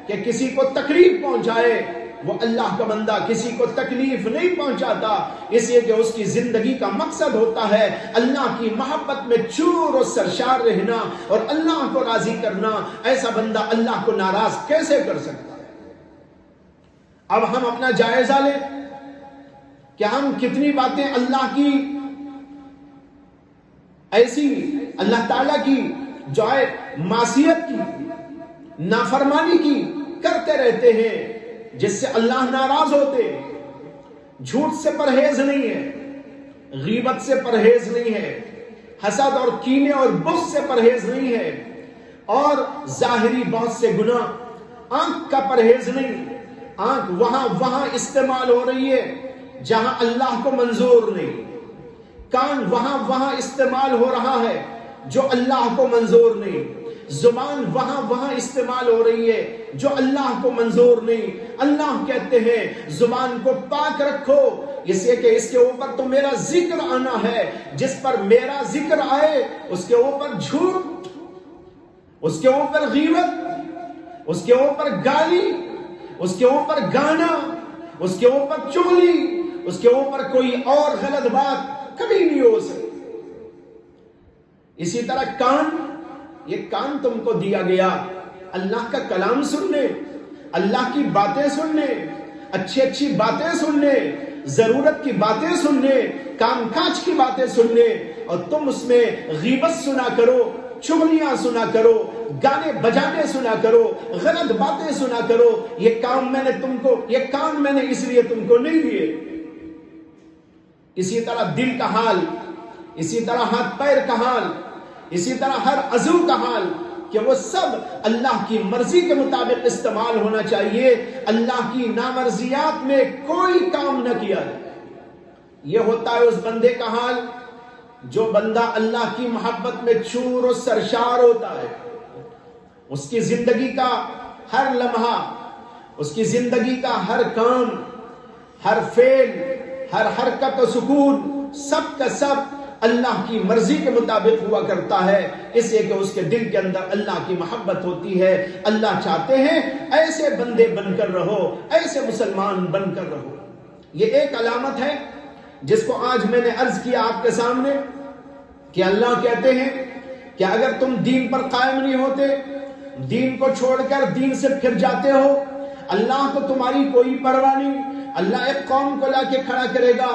کہ کسی کو تکلیف پہنچائے، وہ اللہ کا بندہ کسی کو تکلیف نہیں پہنچاتا، اس لیے کہ اس کی زندگی کا مقصد ہوتا ہے اللہ کی محبت میں چور و سرشار رہنا اور اللہ کو راضی کرنا۔ ایسا بندہ اللہ کو ناراض کیسے کر سکتا ہے؟ اب ہم اپنا جائزہ لیں کہ ہم کتنی باتیں اللہ کی ایسی اللہ تعالیٰ کی جو ہے معصیت کی، نافرمانی کی کرتے رہتے ہیں جس سے اللہ ناراض ہوتے۔ جھوٹ سے پرہیز نہیں ہے، غیبت سے پرہیز نہیں ہے، حسد اور کینے اور بغض سے پرہیز نہیں ہے، اور ظاہری بہت سے گناہ، آنکھ کا پرہیز نہیں۔ آنکھ وہاں استعمال ہو رہی ہے جہاں اللہ کو منظور نہیں، کان وہاں استعمال ہو رہا ہے جو اللہ کو منظور نہیں، زبان وہاں استعمال ہو رہی ہے جو اللہ کو منظور نہیں۔ اللہ کہتے ہیں زبان کو پاک رکھو، اس لیے کہ اس کے اوپر تو میرا ذکر آنا ہے، جس پر میرا ذکر آئے اس کے اوپر جھوٹ، اس کے اوپر غیبت، اس کے اوپر گالی، اس کے اوپر گانا، اس کے اوپر چغلی، اس کے اوپر کوئی اور غلط بات کبھی نہیں ہو سکتی۔ اسی طرح کان، یہ کان تم کو دیا گیا اللہ کا کلام سننے، اللہ کی باتیں سننے، اچھی باتیں سننے، ضرورت کی باتیں سننے، کام کاج کی باتیں سننے، اور تم اس میں غیبت سنا کرو، چغلیاں سنا کرو، گانے بجانے سنا کرو، غلط باتیں سنا کرو۔ یہ کام یہ کان میں نے اس لیے تم کو نہیں دیے۔ اسی طرح دل کا حال، اسی طرح ہاتھ پیر کا حال، اسی طرح ہر عضو کا حال، کہ وہ سب اللہ کی مرضی کے مطابق استعمال ہونا چاہیے، اللہ کی نامرضیات میں کوئی کام نہ کیا جائے۔ یہ ہوتا ہے اس بندے کا حال جو بندہ اللہ کی محبت میں چور و سرشار ہوتا ہے۔ اس کی زندگی کا ہر لمحہ، اس کی زندگی کا ہر کام، ہر فعل، ہر حرکت و سکون، سب کا سب اللہ کی مرضی کے مطابق ہوا کرتا ہے، اس لیے کہ اس کے دل کے اندر اللہ کی محبت ہوتی ہے۔ اللہ چاہتے ہیں ایسے بندے بن کر رہو، ایسے مسلمان بن کر رہو۔ یہ ایک علامت ہے جس کو آج میں نے عرض کیا آپ کے سامنے، کہ اللہ کہتے ہیں کہ اگر تم دین پر قائم نہیں ہوتے، دین کو چھوڑ کر دین سے پھر جاتے ہو، اللہ کو تمہاری کوئی پرواہ نہیں۔ اللہ ایک قوم کو لا کے کھڑا کرے گا،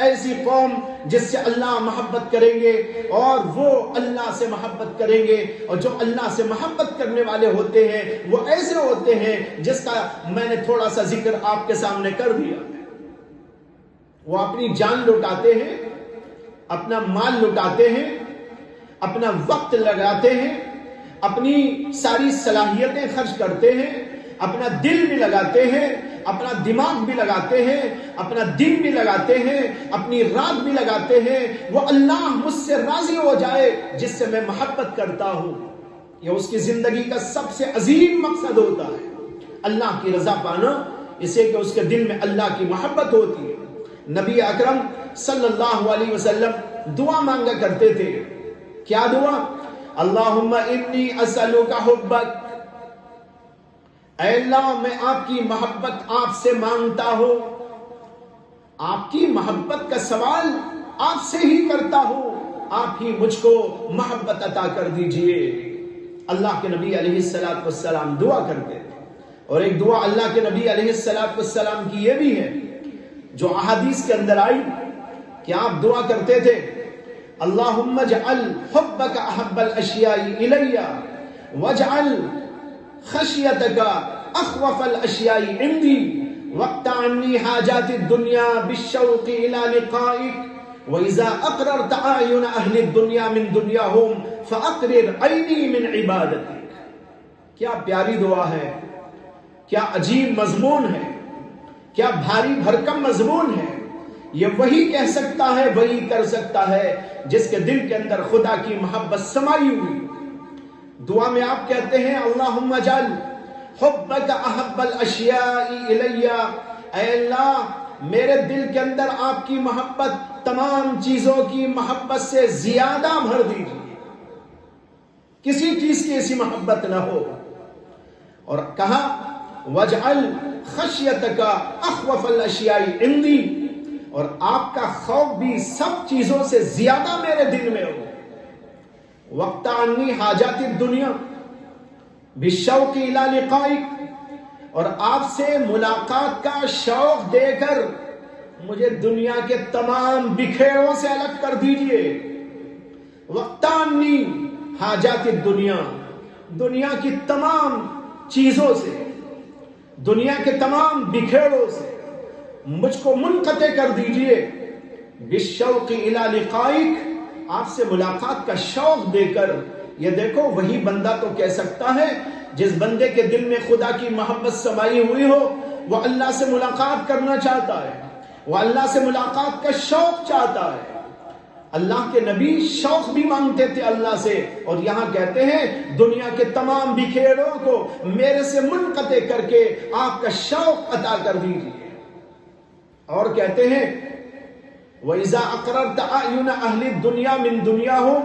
ایسی قوم جس سے اللہ محبت کریں گے اور وہ اللہ سے محبت کریں گے، اور جو اللہ سے محبت کرنے والے ہوتے ہیں وہ ایسے ہوتے ہیں جس کا میں نے تھوڑا سا ذکر آپ کے سامنے کر دیا۔ وہ اپنی جان لٹاتے ہیں، اپنا مال لٹاتے ہیں، اپنا وقت لگاتے ہیں، اپنی ساری صلاحیتیں خرچ کرتے ہیں، اپنا دل بھی لگاتے ہیں، اپنا دماغ بھی لگاتے ہیں، اپنا دن بھی لگاتے ہیں، اپنی رات بھی لگاتے ہیں، وہ اللہ مجھ سے راضی ہو جائے جس سے میں محبت کرتا ہوں۔ یہ اس کی زندگی کا سب سے عظیم مقصد ہوتا ہے، اللہ کی رضا پانا، اسے کہ اس کے دل میں اللہ کی محبت ہوتی ہے۔ نبی اکرم صلی اللہ علیہ وسلم دعا مانگا کرتے تھے، کیا دعا؟ اللہم انی اسألک حبک، اے اللہ میں آپ کی محبت آپ سے مانگتا ہوں، آپ کی محبت کا سوال آپ سے ہی کرتا ہوں، آپ ہی مجھ کو محبت عطا کر دیجئے۔ اللہ کے نبی علیہ السلام دعا کرتے تھے، اور ایک دعا اللہ کے نبی علیہ السلام کی یہ بھی ہے جو احادیث کے اندر آئی کہ آپ دعا کرتے تھے، اللہم اجعل حبک احب الاشیاء الی واجعل خشیتک اخوف الاشیاء عندی واقطع عنی حاجات الدنیا بالشوق الى لقائک واذا اقررت اعین اہل الدنیا من دنیاہم فاقرر عینی من عبادتک۔ کیا پیاری دعا ہے، کیا عجیب مضمون ہے، کیا بھاری بھرکم مضمون ہے۔ یہ وہی کہہ سکتا ہے، وہی کر سکتا ہے جس کے دل کے اندر خدا کی محبت سمائی ہوئی۔ دعا میں آپ کہتے ہیں اللہم اجعل حبک احب الاشیاء الی، اے اللہ میرے دل کے اندر آپ کی محبت تمام چیزوں کی محبت سے زیادہ بھر دیجیے، کسی چیز کی ایسی محبت نہ ہو۔ اور کہا واجعل خشیتک اخوف الاشیاء عندی، اور آپ کا خوف بھی سب چیزوں سے زیادہ میرے دل میں ہو۔ وقت عنی حاجات الدنیا بالشوق الی لقائک، اور آپ سے ملاقات کا شوق دے کر مجھے دنیا کے تمام بکھیڑوں سے الگ کر دیجئے۔ وقت عنی حاجات الدنیا، دنیا کی تمام چیزوں سے، دنیا کے تمام بکھیڑوں سے مجھ کو منقطع کر دیجئے۔ بالشوق الی لقائک، آپ سے ملاقات کا شوق دے کر۔ یہ دیکھو وہی بندہ تو کہہ سکتا ہے جس بندے کے دل میں خدا کی محبت سمائی ہوئی ہو، وہ اللہ سے ملاقات کرنا چاہتا ہے، وہ اللہ سے ملاقات کا شوق چاہتا ہے۔ اللہ کے نبی شوق بھی مانگتے تھے اللہ سے، اور یہاں کہتے ہیں دنیا کے تمام بکھیڑوں کو میرے سے منقطع کر کے آپ کا شوق عطا کر دیجیے۔ اور کہتے ہیں وَإِذَا أَقْرَرْتَ أَعْيُنَ أَهْلِ الدُّنْيَا مِن دُنْيَاهُمْ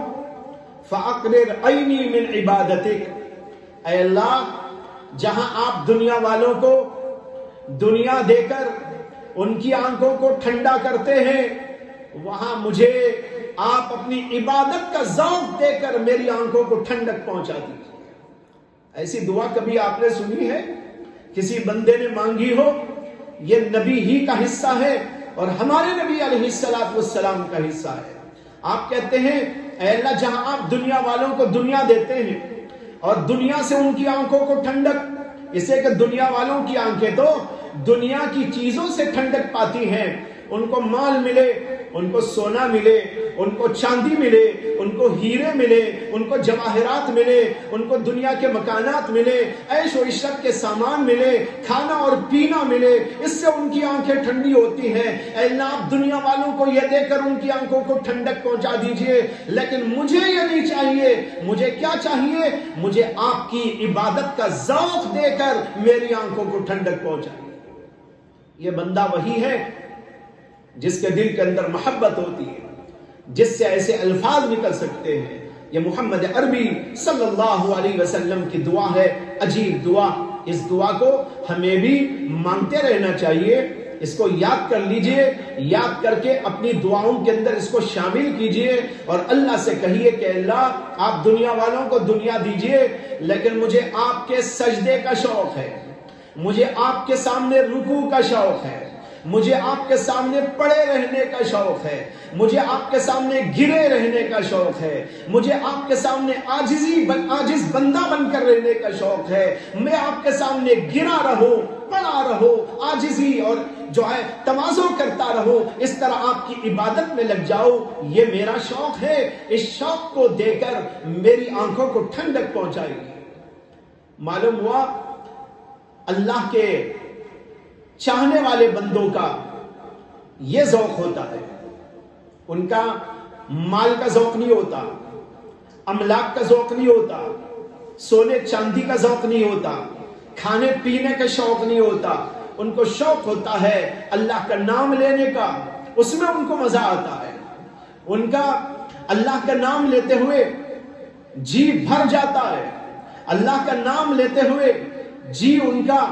فَأَقْرِرْ عَيْنِي مِنْ عِبَادَتِكَ، اے اللہ جہاں آپ دنیا والوں کو دنیا دے کر ان کی آنکھوں کو ٹھنڈا کرتے ہیں، وہاں مجھے آپ اپنی عبادت کا ذوق دے کر میری آنکھوں کو ٹھنڈک پہنچا دیجیے۔ ایسی دعا کبھی آپ نے سنی ہے؟ کسی بندے نے مانگی ہو؟ یہ نبی ہی کا حصہ ہے اور ہمارے نبی علیہ السلام کا حصہ ہے۔ آپ کہتے ہیں اے اللہ جہاں آپ دنیا والوں کو دنیا دیتے ہیں اور دنیا سے ان کی آنکھوں کو ٹھنڈک، اسے کہ دنیا والوں کی آنکھیں تو دنیا کی چیزوں سے ٹھنڈک پاتی ہیں، ان کو مال ملے، ان کو سونا ملے، ان کو چاندی ملے، ان کو ہیرے ملے، ان کو جواہرات ملے، ان کو دنیا کے مکانات ملے، عیش و عشرت کے سامان ملے، کھانا اور پینا ملے، اس سے ان کی آنکھیں ٹھنڈی ہوتی ہیں۔ اے اللہ آپ دنیا والوں کو یہ دے کر ان کی آنکھوں کو ٹھنڈک پہنچا دیجئے، لیکن مجھے یہ نہیں چاہیے۔ مجھے کیا چاہیے؟ مجھے آپ کی عبادت کا ذوق دے کر میری آنکھوں کو ٹھنڈک پہنچائیے۔ یہ بندہ وہی ہے جس کے دل کے اندر محبت ہوتی ہے، جس سے ایسے الفاظ نکل سکتے ہیں۔ یہ محمد عربی صلی اللہ علیہ وسلم کی دعا ہے، عجیب دعا۔ اس دعا کو ہمیں بھی مانگتے رہنا چاہیے، اس کو یاد کر لیجئے، یاد کر کے اپنی دعاؤں کے اندر اس کو شامل کیجئے اور اللہ سے کہیے کہ اللہ آپ دنیا والوں کو دنیا دیجئے، لیکن مجھے آپ کے سجدے کا شوق ہے، مجھے آپ کے سامنے رکوع کا شوق ہے، مجھے آپ کے سامنے پڑے رہنے کا شوق ہے، مجھے آپ کے سامنے گرے رہنے کا شوق ہے، مجھے آپ کے سامنے عاجز بندہ بن کر رہنے کا شوق ہے۔ میں آپ کے سامنے گرا رہوں، پڑا رہو، عاجزی اور جو ہے تواضع کرتا رہو، اس طرح آپ کی عبادت میں لگ جاؤ، یہ میرا شوق ہے۔ اس شوق کو دے کر میری آنکھوں کو ٹھنڈک پہنچائی۔ معلوم ہوا اللہ کے چاہنے والے بندوں کا یہ ذوق ہوتا ہے، ان کا مال کا ذوق نہیں ہوتا، املاک کا ذوق نہیں ہوتا، سونے چاندی کا ذوق نہیں ہوتا، کھانے پینے کا شوق نہیں ہوتا، ان کو شوق ہوتا ہے اللہ کا نام لینے کا، اس میں ان کو مزہ آتا ہے، ان کا اللہ کا نام لیتے ہوئے جی بھر جاتا ہے، اللہ کا نام لیتے ہوئے جی ان کا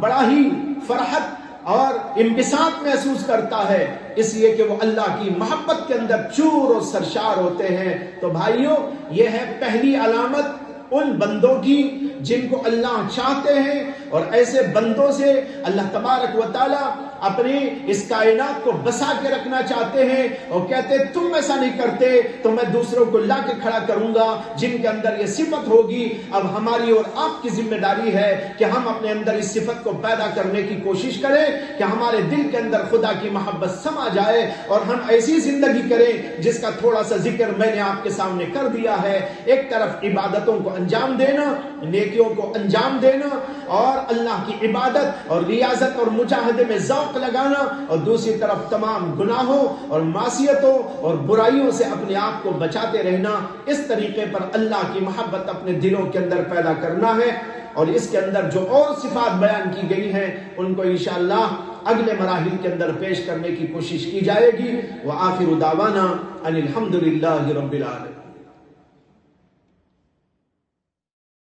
بڑا ہی فرحت اور انبساط محسوس کرتا ہے، اس لیے کہ وہ اللہ کی محبت کے اندر چور اور سرشار ہوتے ہیں۔ تو بھائیوں یہ ہے پہلی علامت ان بندوں کی جن کو اللہ چاہتے ہیں، اور ایسے بندوں سے اللہ تبارک و تعالی اپنی اس کائنات کو بسا کے رکھنا چاہتے ہیں، اور کہتے ہیں تم ایسا نہیں کرتے تو میں دوسروں کو لا کے کھڑا کروں گا جن کے اندر یہ صفت ہوگی۔ اب ہماری اور آپ کی ذمہ داری ہے کہ ہم اپنے اندر اس صفت کو پیدا کرنے کی کوشش کریں کہ ہمارے دل کے اندر خدا کی محبت سما جائے، اور ہم ایسی زندگی کریں جس کا تھوڑا سا ذکر میں نے آپ کے سامنے کر دیا ہے۔ ایک طرف عبادتوں کو انجام دینا، نیکیوں کو انجام دینا، اور اللہ کی عبادت اور ریاضت اور مجاہدے میں ذوق لگانا، اور دوسری طرف تمام گناہوں اور معصیتوں اور برائیوں سے اپنے آپ کو بچاتے رہنا۔ اس طریقے پر اللہ کی محبت اپنے دلوں کے اندر پیدا کرنا ہے، اور اس کے اندر جو اور صفات بیان کی گئی ہیں ان کو انشاءاللہ اگلے مراحل کے اندر پیش کرنے کی کوشش کی جائے گی۔ وآخر دعوانا ان الحمدللہ رب العالمین۔